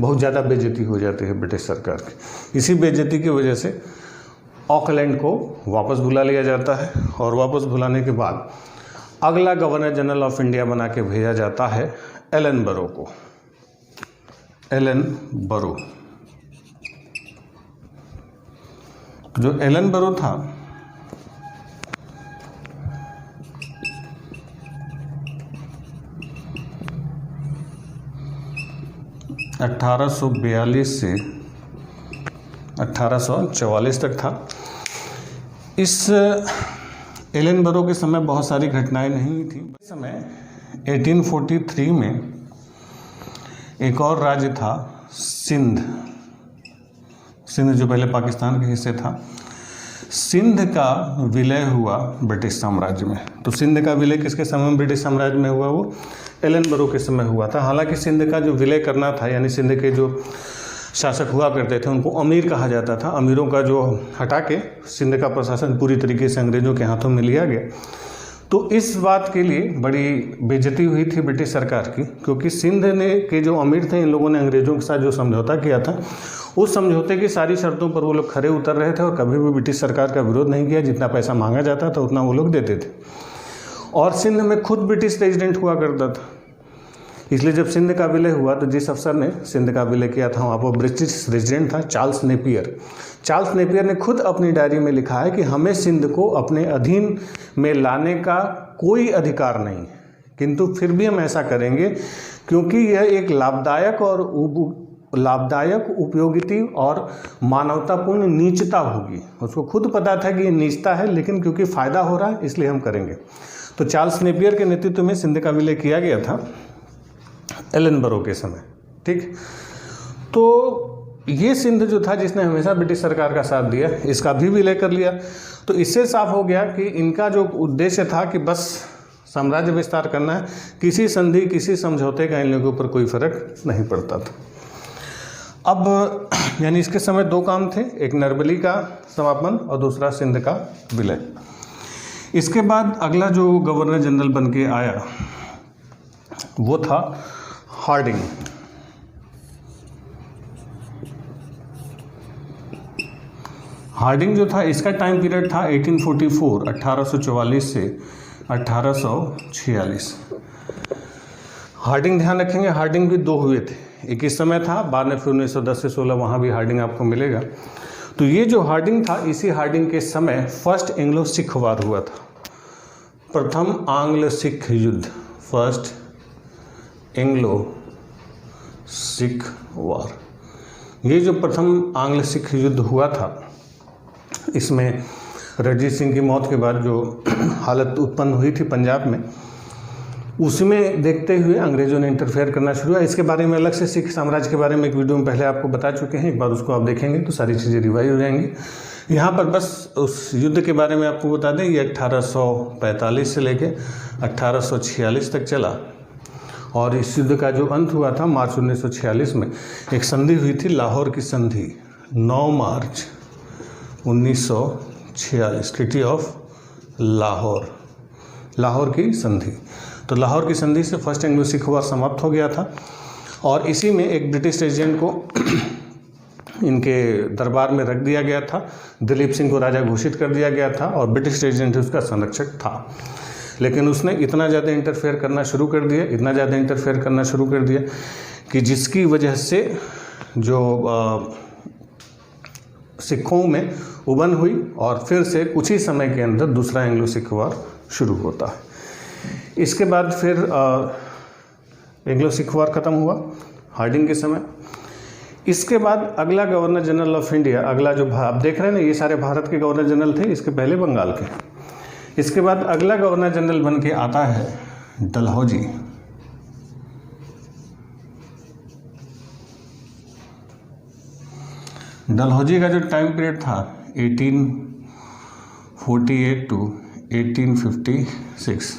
बहुत ज़्यादा बेइज्जती हो जाती है ब्रिटिश सरकार की। इसी बेइज्जती की वजह से ऑकलैंड को वापस बुला लिया जाता है और वापस बुलाने के बाद अगला गवर्नर जनरल ऑफ इंडिया बना के भेजा जाता है एलन बरो को। एलन बरो, जो एलन बरो था (1842 से 1844 तक था। इस एलन बरो के समय बहुत सारी घटनाएं नहीं हुई थी। इस समय 1843 में एक और राज्य था सिंध जो पहले पाकिस्तान के हिस्से था। सिंध का विलय हुआ ब्रिटिश साम्राज्य में। तो सिंध का विलय किसके समय में ब्रिटिश साम्राज्य में हुआ? वो एलन बरो के समय हुआ था। हालांकि सिंध का जो विलय करना था, यानी सिंध के जो शासक हुआ करते थे उनको अमीर कहा जाता था, अमीरों का जो हटा के सिंध का प्रशासन पूरी तरीके से अंग्रेज़ों के हाथों में लिया गया। तो इस बात के लिए बड़ी बेइज्जती हुई थी ब्रिटिश सरकार की, क्योंकि सिंध के जो अमीर थे इन लोगों ने अंग्रेज़ों के साथ जो समझौता किया था, उस समझौते की सारी शर्तों पर वो लोग खरे उतर रहे थे और कभी भी ब्रिटिश सरकार का विरोध नहीं किया। जितना पैसा मांगा जाता था उतना वो लोग देते थे और सिंध में खुद ब्रिटिश रेजिडेंट हुआ करता था। इसलिए जब सिंध का विलय हुआ तो जिस अफसर ने सिंध का विलय किया था वहाँ पर ब्रिटिश रेजिडेंट था चार्ल्स नेपियर। चार्ल्स नेपियर ने खुद अपनी डायरी में लिखा है कि हमें सिंध को अपने अधीन में लाने का कोई अधिकार नहीं, किंतु फिर भी हम ऐसा करेंगे क्योंकि यह एक लाभदायक उपयोगिता और मानवतापूर्ण नीचता होगी। उसको खुद पता था कि ये नीचता है, लेकिन क्योंकि फ़ायदा हो रहा है इसलिए हम करेंगे। तो चार्ल्स नेपियर के नेतृत्व में सिंध का विलय किया गया था एलन बरो के समय। ठीक, तो ये सिंध जो था जिसने हमेशा ब्रिटिश सरकार का साथ दिया, इसका भी विलय कर लिया। तो इससे साफ हो गया कि इनका जो उद्देश्य था कि बस साम्राज्य विस्तार करना है, किसी संधि किसी समझौते का इन लोगों पर कोई फर्क नहीं पड़ता था। अब यानी इसके समय दो काम थे, एक नरबली का समापन और दूसरा सिंध का विलय। इसके बाद अगला जो गवर्नर जनरल बन के आया वो था हार्डिंग। हार्डिंग जो था इसका टाइम पीरियड था 1844 1844 से 1846। हार्डिंग ध्यान रखेंगे, हार्डिंग भी दो हुए थे, एक इस समय था, बाद में फिर 1910 से 16 वहाँ भी हार्डिंग आपको मिलेगा। तो ये जो हार्डिंग था, इसी हार्डिंग के समय फर्स्ट एंग्लो सिख वार हुआ था, प्रथम आंग्ल सिख युद्ध, फर्स्ट एंग्लो सिख वार। ये जो प्रथम आंग्ल सिख युद्ध हुआ था इसमें रणजीत सिंह की मौत के बाद जो हालत उत्पन्न हुई थी पंजाब में, उसमें देखते हुए अंग्रेज़ों ने इंटरफेयर करना शुरू किया। इसके बारे में अलग से सिख साम्राज्य के बारे में एक वीडियो में पहले आपको बता चुके हैं, एक बार उसको आप देखेंगे तो सारी चीज़ें रिवाइव हो जाएंगी। यहाँ पर बस उस युद्ध के बारे में आपको बता दें, ये 1845 से लेके 1846 तक चला और इस युद्ध का जो अंत हुआ था मार्च 1946 में एक संधि हुई थी, लाहौर की संधि, 9 मार्च 1946, ट्रीटी ऑफ लाहौर, लाहौर की संधि। तो लाहौर की संधि से फर्स्ट एंग्लो सिख वॉर समाप्त हो गया था और इसी में एक ब्रिटिश रेजिडेंट को इनके दरबार में रख दिया गया था। दिलीप सिंह को राजा घोषित कर दिया गया था और ब्रिटिश रेजिडेंट उसका संरक्षक था। लेकिन उसने इतना ज़्यादा इंटरफेयर करना शुरू कर दिया, इतना ज़्यादा इंटरफेयर करना शुरू कर दिया कि जिसकी वजह से जो सिखों में उबन हुई और फिर से कुछ ही समय के अंदर दूसरा एंग्लो सिख वॉर शुरू होता है। इसके बाद फिर एंग्लो सिख वॉर ख़त्म हुआ हार्डिंग के समय। इसके बाद अगला गवर्नर जनरल ऑफ इंडिया, अगला जो आप देख रहे हैं ना, ये सारे भारत के गवर्नर जनरल थे, इसके पहले बंगाल के। इसके बाद अगला गवर्नर जनरल बन के आता है डलहौजी। डलहौजी का जो टाइम पीरियड था 1848 टू 1856,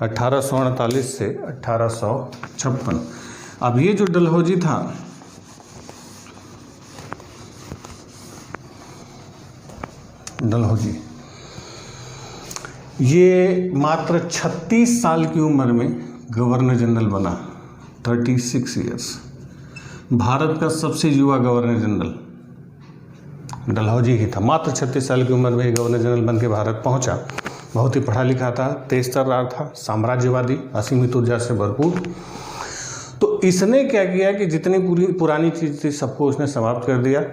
1848 से 1856। अब ये जो डलहौजी था, डलहौजी ये मात्र 36 साल की उम्र में गवर्नर जनरल बना, 36 ईयर्स। भारत का सबसे युवा गवर्नर जनरल डलहौजी ही था। मात्र 36 साल की उम्र में गवर्नर जनरल बन के भारत पहुंचा। बहुत ही पढ़ा लिखा था, तेज तर्रार था, साम्राज्यवादी, असीमित ऊर्जा से भरपूर। तो इसने क्या किया कि जितनी पुरानी चीज़ थी सबको उसने समाप्त कर दिया।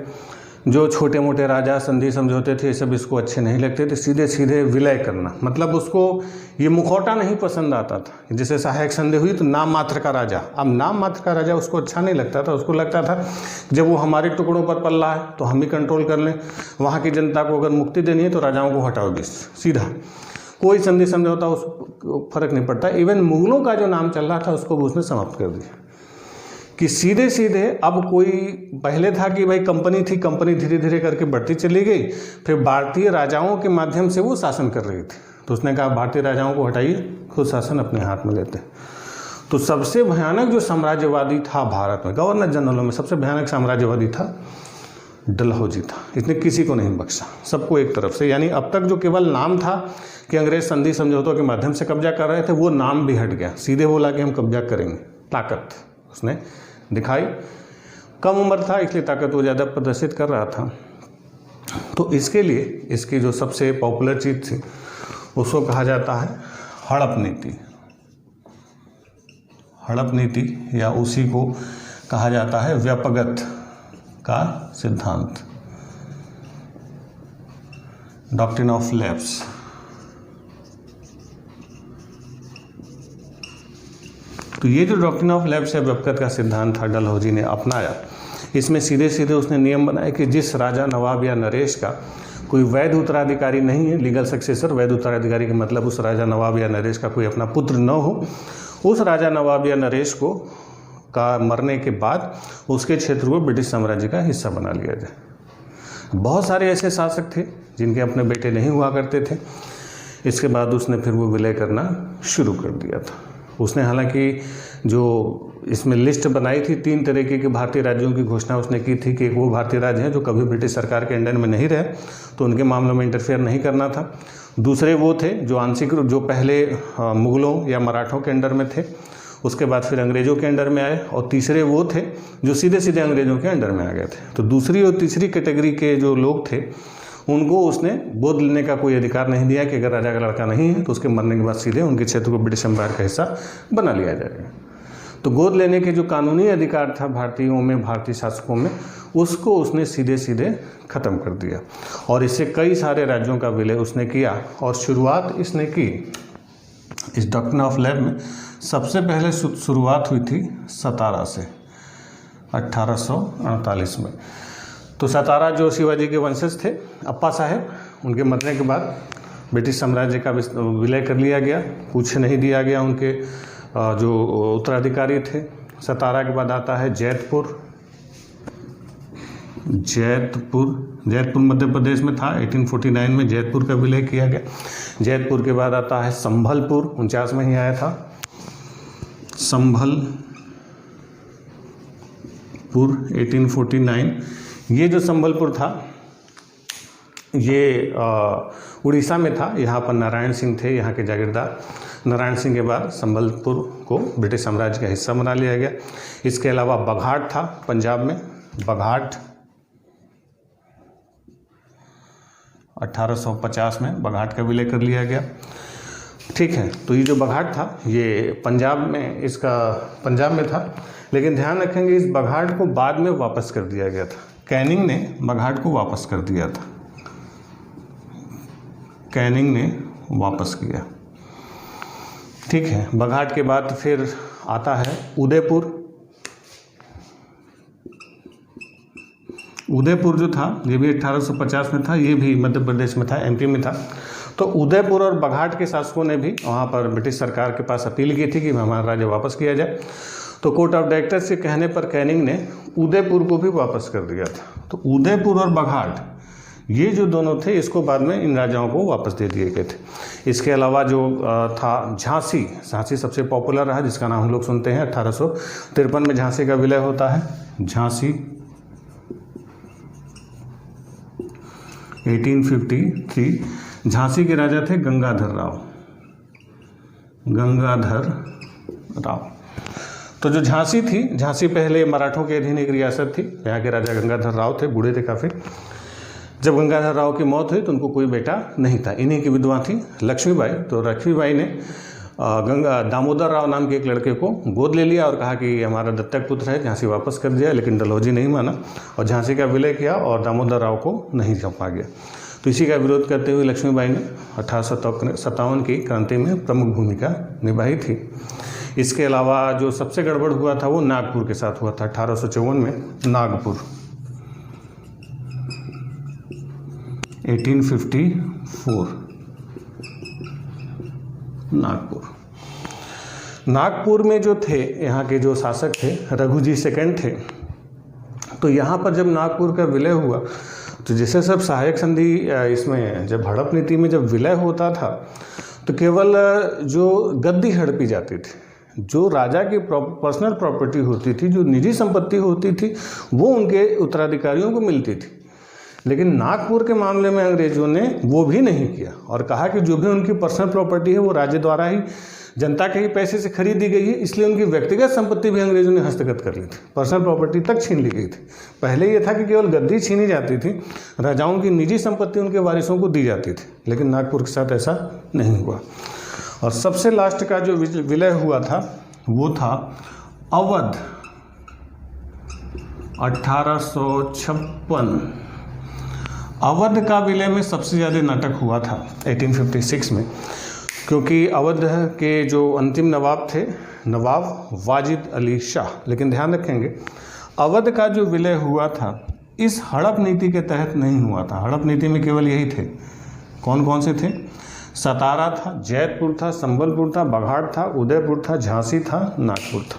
जो छोटे मोटे राजा संधि समझौते थे, ये सब इसको अच्छे नहीं लगते थे। सीधे सीधे विलय करना, मतलब उसको ये मुखौटा नहीं पसंद आता था। जैसे सहायक संधि हुई तो नाम मात्र का राजा, अब नाम मात्र का राजा उसको अच्छा नहीं लगता था। उसको लगता था जब वो हमारे टुकड़ों पर पल रहा है तो हम ही कंट्रोल कर लें। वहाँ की जनता को अगर मुक्ति देनी है तो राजाओं को हटाओ दिस, सीधा, कोई संधि समझौता उसको फर्क नहीं पड़ता। इवन मुगलों का जो नाम चल रहा था उसको भी उसने समाप्त कर दिया कि सीधे सीधे अब कोई, पहले था कि भाई कंपनी थी, कंपनी धीरे धीरे करके बढ़ती चली गई, फिर भारतीय राजाओं के माध्यम से वो शासन कर रही थी। तो उसने कहा भारतीय राजाओं को हटाइए, खुद शासन अपने हाथ में लेते। तो सबसे भयानक जो साम्राज्यवादी था भारत में, गवर्नर जनरलों में सबसे भयानक साम्राज्यवादी था डलहौजी था। इसने किसी को नहीं बख्शा, सबको एक तरफ से। यानी अब तक जो केवल नाम था कि अंग्रेज संधि समझौतों के माध्यम से कब्जा कर रहे थे, वो नाम भी हट गया। सीधे बोला कि हम कब्जा करेंगे। ताकत उसने दिखाई, कम उम्र था इसलिए ताकत वो ज़्यादा प्रदर्शित कर रहा था। तो इसके लिए इसकी जो सबसे पॉपुलर चीज़ थी उसको कहा जाता है हड़प नीति। हड़प नीति या उसी को कहा जाता है व्यापगत का सिद्धांत, डॉक्ट्रिन ऑफ लैप्स। तो ये जो डॉक्ट्रिन ऑफ लैप्स या व्यापगत का सिद्धांत था डलहौजी ने अपनाया। इसमें सीधे सीधे उसने नियम बनाए कि जिस राजा, नवाब या नरेश का कोई वैध उत्तराधिकारी नहीं है, लीगल सक्सेसर, वैध उत्तराधिकारी का मतलब उस राजा, नवाब या नरेश का कोई अपना पुत्र न हो, उस राजा, नवाब या नरेश को का मरने के बाद उसके क्षेत्र को ब्रिटिश साम्राज्य का हिस्सा बना लिया जाए। बहुत सारे ऐसे शासक थे जिनके अपने बेटे नहीं हुआ करते थे। इसके बाद उसने फिर वो विलय करना शुरू कर दिया था। उसने हालांकि जो इसमें लिस्ट बनाई थी 3 तरीके के भारतीय राज्यों की घोषणा उसने की थी कि वो भारतीय राज्य हैं जो कभी ब्रिटिश सरकार के अंडर में नहीं रहे, तो उनके मामलों में इंटरफेयर नहीं करना था। दूसरे वो थे जो आंशिक, जो पहले मुगलों या मराठों के अंडर में थे, उसके बाद फिर अंग्रेज़ों के अंडर में आए, और तीसरे वो थे जो सीधे सीधे अंग्रेज़ों के अंडर में आ गए थे। तो दूसरी और तीसरी कैटेगरी के जो लोग थे उनको उसने गोद लेने का कोई अधिकार नहीं दिया कि अगर राजा का लड़का नहीं है तो उसके मरने के बाद सीधे उनके क्षेत्र को ब्रिटिश एम्पायर का हिस्सा बना लिया जाएगा। तो गोद लेने के जो कानूनी अधिकार था भारतीयों में, भारतीय शासकों में, उसको उसने सीधे सीधे ख़त्म कर दिया और इससे कई सारे राज्यों का विलय उसने किया। और शुरुआत इसने की इस डॉक्ट्रिन ऑफ लैप में, सबसे पहले शुरुआत हुई थी सतारा से 1848 में। तो सतारा जो शिवाजी के वंशज थे, अप्पा साहेब, उनके मरने के बाद ब्रिटिश साम्राज्य का विलय कर लिया गया, कुछ नहीं दिया गया उनके जो उत्तराधिकारी थे। सतारा के बाद आता है जैतपुर। जैतपुर मध्य प्रदेश में था। 1849 में जैतपुर का विलय किया गया। जैतपुर के बाद आता है संभलपुर, 49 में ही आया था संभलपुर 1849। ये जो संभलपुर था ये उड़ीसा में था। यहाँ पर नारायण सिंह थे यहाँ के जागीरदार। नारायण सिंह के बाद संभलपुर को ब्रिटिश साम्राज्य का हिस्सा बना लिया गया। इसके अलावा बघाट था पंजाब में। बघाट 1850 में बघाट का विलय कर लिया गया। ठीक है, तो ये जो बघाट था ये पंजाब में था, लेकिन ध्यान रखेंगे इस बघाट को बाद में वापस कर दिया गया था। कैनिंग ने बघाट को वापस कर दिया था। कैनिंग ने वापस किया। ठीक है, बघाट के बाद फिर आता है उदयपुर। उदयपुर जो था ये भी 1850 में था। ये भी मध्य प्रदेश में था, एमपी में था। तो उदयपुर और बघाट के शासकों ने भी वहाँ पर ब्रिटिश सरकार के पास अपील की थी कि हमारा राज्य वापस किया जाए। तो कोर्ट ऑफ डायरेक्टर्स के कहने पर कैनिंग ने उदयपुर को भी वापस कर दिया था। तो उदयपुर और बघाट ये जो दोनों थे इसको बाद में इन राजाओं को वापस दे दिए गए थे। इसके अलावा जो था झांसी सबसे पॉपुलर रहा, जिसका नाम हम लोग सुनते हैं। 1853 में झांसी का विलय होता है। झांसी 1853। झांसी के राजा थे गंगाधर राव। तो जो झांसी थी, झांसी पहले मराठों के अधीन एक रियासत थी। यहाँ के राजा गंगाधर राव थे, बूढ़े थे काफ़ी। जब गंगाधर राव की मौत हुई तो उनको कोई बेटा नहीं था। इन्हीं की विधवा थी लक्ष्मीबाई। तो लक्ष्मीबाई ने दामोदर राव नाम के एक लड़के को गोद ले लिया और कहा कि हमारा दत्तक पुत्र है, झांसी वापस कर दिया। लेकिन डलहौजी नहीं माना और झांसी का विलय किया और दामोदर राव को नहीं सौंपा गया। तो इसी का विरोध करते हुए लक्ष्मीबाई ने 1857 की क्रांति में प्रमुख भूमिका निभाई थी। इसके अलावा जो सबसे गड़बड़ हुआ था वो नागपुर के साथ हुआ था। 1854 में नागपुर 1854 नागपुर में जो थे यहाँ के जो शासक थे रघुजी सेकंड थे। तो यहाँ पर जब नागपुर का विलय हुआ तो जैसे सब सहायक संधि इसमें जब हड़प नीति में जब विलय होता था तो केवल जो गद्दी हड़पी जाती थी, जो राजा की पर्सनल प्रॉपर्टी होती थी, जो निजी संपत्ति होती थी, वो उनके उत्तराधिकारियों को मिलती थी। लेकिन नागपुर के मामले में अंग्रेजों ने वो भी नहीं किया और कहा कि जो भी उनकी पर्सनल प्रॉपर्टी है वो राज्य द्वारा ही जनता के ही पैसे से खरीदी गई है, इसलिए उनकी व्यक्तिगत संपत्ति भी अंग्रेजों ने हस्तगत कर ली थी। पर्सनल प्रॉपर्टी तक छीन ली गई थी। पहले ये था कि केवल गद्दी छीनी जाती थी, राजाओं की निजी संपत्ति उनके वारिसों को दी जाती थी, लेकिन नागपुर के साथ ऐसा नहीं हुआ। और सबसे लास्ट का जो विलय हुआ था वो था अवध 1856। अवध का विलय में सबसे ज़्यादा नाटक हुआ था 1856 में, क्योंकि अवध के जो अंतिम नवाब थे नवाब वाजिद अली शाह। लेकिन ध्यान रखेंगे अवध का जो विलय हुआ था इस हड़प नीति के तहत नहीं हुआ था। हड़प नीति में केवल यही थे। कौन कौन से थे? सतारा था, जैतपुर था, संबलपुर था, बघाट था, उदयपुर था, झांसी था, नागपुर था।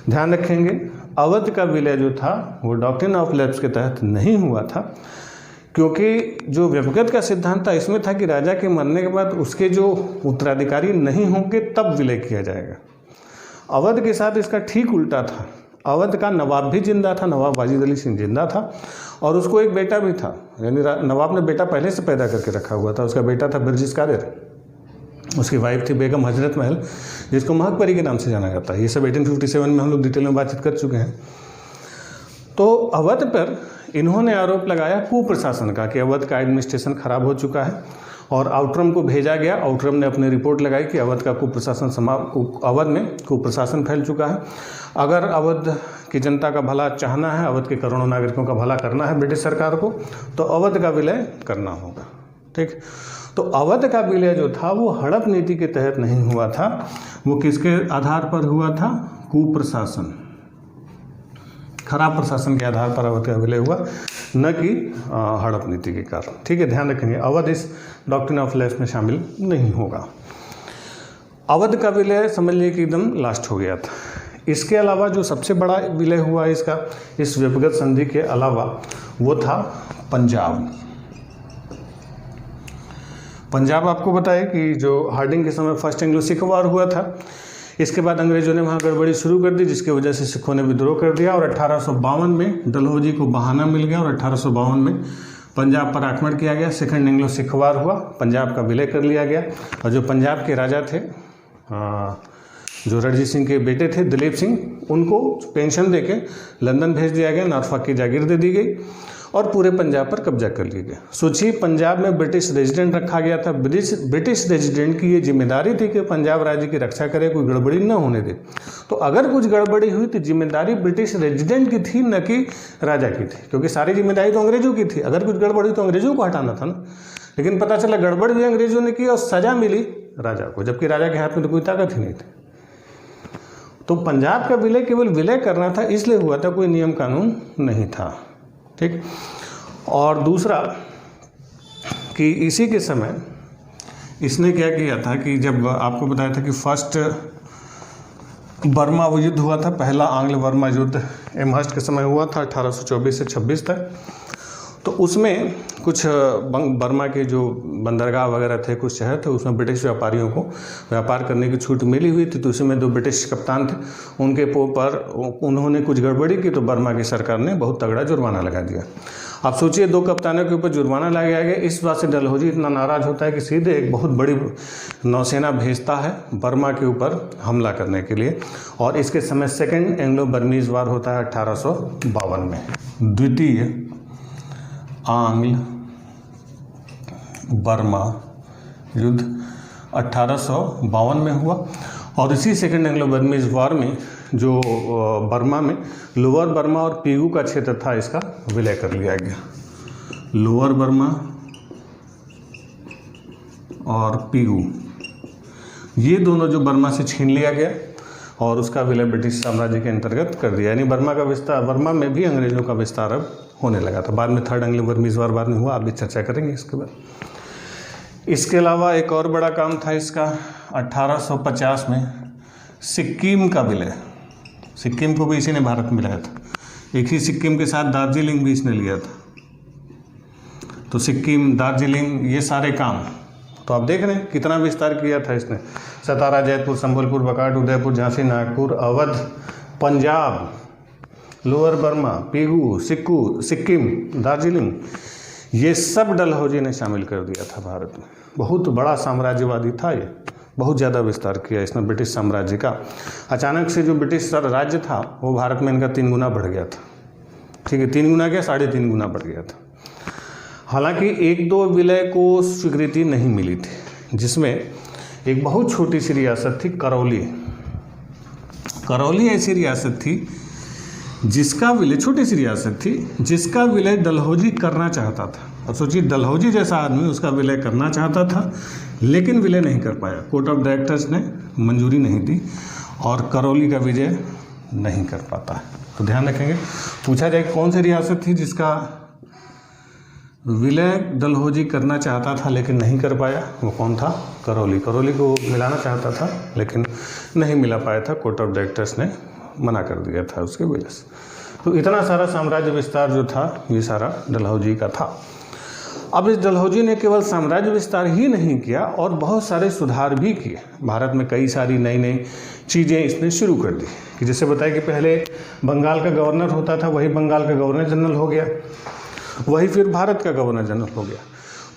ध्यान रखेंगे अवध का विलय जो था वो डॉक्ट्रिन ऑफ लैप्स के तहत नहीं हुआ था, क्योंकि जो व्यक्तिगत का सिद्धांत था इसमें था कि राजा के मरने के बाद उसके जो उत्तराधिकारी नहीं होंगे तब विलय किया जाएगा। अवध के साथ इसका ठीक उल्टा था। अवध का नवाब भी जिंदा था, नवाब वाजिद अली सिंह जिंदा था और उसको एक बेटा भी था। यानी नवाब ने बेटा पहले से पैदा करके रखा हुआ था। उसका बेटा था बिरजिस कादिर, उसकी वाइफ थी बेगम हजरत महल, जिसको महकपरी के नाम से जाना जाता है। ये सब 1857 में हम लोग डिटेल में बातचीत कर चुके हैं। तो अवध पर इन्होंने आरोप लगाया कुप्रशासन का कि अवध का एडमिनिस्ट्रेशन खराब हो चुका है और आउटरम को भेजा गया। आउटरम ने अपनी रिपोर्ट लगाई कि अवध का अवध में कुप्रशासन फैल चुका है। अगर अवध की जनता का भला चाहना है, अवध के करोड़ों नागरिकों का भला करना है ब्रिटिश सरकार को, तो अवध का विलय करना होगा। ठीक, तो अवध का विलय जो था वो हड़प नीति के तहत नहीं हुआ था। वो किसके आधार पर हुआ था? कुप्रशासन खराब प्रशासन के आधार पर अवध का विलय हुआ, न कि हड़प नीति के कारण। ठीक है, ध्यान रखेंगे, अवध इस डॉक्ट्रिन ऑफ लेफ्ट में शामिल नहीं होगा। अवध का विलय समझ लीजिए कि एकदम लास्ट हो गया था। इसके अलावा जो सबसे बड़ा विलय हुआ इसका, इस व्यक्तिगत संधि के अलावा, वो था पंजाब। पंजाब आपको बताया कि जो हार्डिंग के समय फर्स्ट एंग्लो सिख वार हुआ था, इसके बाद अंग्रेजों ने वहाँ गड़बड़ी शुरू कर दी, जिसकी वजह से सिखों ने विद्रोह कर दिया और 1852 में डलहौजी को बहाना मिल गया और 1852 में पंजाब पर आक्रमण किया गया। सेकंड एंग्लो सिख वार हुआ, पंजाब का विलय कर लिया गया और जो पंजाब के राजा थे, जो रणजीत सिंह के बेटे थे दिलीप सिंह, उनको पेंशन देके लंदन भेज दिया गया, नॉर्फॉक की जागीर दे दी गई और पूरे पंजाब पर कब्जा कर लिया गया। सोचिए, पंजाब में ब्रिटिश रेजिडेंट रखा गया था। ब्रिटिश रेजिडेंट की ये जिम्मेदारी थी कि पंजाब राज्य की रक्षा करे, कोई गड़बड़ी न होने दे। तो अगर कुछ गड़बड़ी हुई तो जिम्मेदारी ब्रिटिश रेजिडेंट की थी, न कि राजा की थी, क्योंकि सारी जिम्मेदारी तो अंग्रेजों की थी। अगर कुछ गड़बड़ी तो अंग्रेजों को हटाना था ना, लेकिन पता चला गड़बड़ भी अंग्रेजों ने की और सजा मिली राजा को, जबकि राजा के हाथ में तो कोई ताकत ही नहीं थी। तो पंजाब का विलय केवल विलय करना था, इसलिए हुआ था, कोई नियम कानून नहीं था। ठीक, और दूसरा कि इसी के समय इसने क्या किया था कि जब आपको बताया था कि फर्स्ट बर्मा युद्ध हुआ था, पहला आंग्ल बर्मा युद्ध एमहर्स्ट के समय हुआ था 1824 से 26 तक। तो उसमें कुछ बर्मा के जो बंदरगाह वगैरह थे, कुछ शहर थे, उसमें ब्रिटिश व्यापारियों को व्यापार करने की छूट मिली हुई थी। तो उसमें जो ब्रिटिश कप्तान थे, उनके पर उन्होंने कुछ गड़बड़ी की तो बर्मा की सरकार ने बहुत तगड़ा जुर्माना लगा दिया। आप सोचिए, 2 कप्तानों के ऊपर जुर्माना लगाया गया। इस बात से डलहौजी इतना नाराज़ होता है कि सीधे एक बहुत बड़ी नौसेना भेजता है बर्मा के ऊपर हमला करने के लिए, और इसके समय सेकेंड एंग्लो बर्मीज वार होता है 1852 में। द्वितीय आंग्ल बर्मा युद्ध 1852 में हुआ और इसी सेकेंड एंग्लो बर्मीज वार में जो बर्मा में लोअर बर्मा और पीगू का क्षेत्र था, इसका विलय कर लिया गया। लोअर बर्मा और पीगू, ये दोनों जो बर्मा से छीन लिया गया और उसका विलय ब्रिटिश साम्राज्य के अंतर्गत कर दिया। यानी बर्मा का विस्तार, बर्मा में भी अंग्रेजों का विस्तार अब होने लगा था। बाद में थर्ड एंग्लो बर्मीज वार बाद में हुआ, आप भी चर्चा करेंगे इसके बाद। इसके अलावा एक और बड़ा काम था इसका, 1850 में सिक्किम का विलय। सिक्किम को भी इसी ने भारत में लाया था। एक ही सिक्किम के साथ दार्जिलिंग भी इसने लिया था। तो सिक्किम, दार्जिलिंग, ये सारे काम तो आप देख रहे हैं कितना विस्तार किया था इसने। Satara, Jaipur, Sambalpur, Baghat, Udaipur, Jhansi, Nagpur, Awadh, Punjab, lower Burma, Pegu, Sikkim, Darjeeling, ये सब डलहौजी ने शामिल कर दिया था भारत में। बहुत बड़ा साम्राज्यवादी था ये, बहुत ज़्यादा विस्तार किया इसने ब्रिटिश साम्राज्य का। अचानक से जो ब्रिटिश राज्य था वो भारत में इनका 3 गुना बढ़ गया था। ठीक है, 3 गुना क्या, 3.5 गुना बढ़ गया था। हालांकि 1-2 विलय को स्वीकृति नहीं मिली थी, जिसमें एक बहुत छोटी सी रियासत थी करौली। करौली ऐसी रियासत थी जिसका विलय, छोटी सी रियासत थी जिसका विलय डलहौजी करना चाहता था। अब सोचिए, डलहौजी जैसा आदमी उसका विलय करना चाहता था लेकिन विलय नहीं कर पाया। कोर्ट ऑफ डायरेक्टर्स ने मंजूरी नहीं दी और करौली का विजय नहीं कर पाता। तो ध्यान रखेंगे, पूछा जाए कौन सी रियासत थी जिसका विलय डलहौजी करना चाहता था लेकिन नहीं कर पाया, वो कौन था? करौली। करौली को मिलाना चाहता था लेकिन नहीं मिला पाया था, कोर्ट ऑफ डायरेक्टर्स ने मना कर दिया था उसके विलय से। तो इतना सारा साम्राज्य विस्तार जो था ये सारा डलहौजी का था। अब इस डलहौजी ने केवल साम्राज्य विस्तार ही नहीं किया और बहुत सारे सुधार भी किए। भारत में कई सारी नई नई चीज़ें इसने शुरू कर दी कि जैसे बताया कि पहले बंगाल का गवर्नर होता था, वही बंगाल का गवर्नर जनरल हो गया, वही फिर भारत का गवर्नर जनरल हो गया।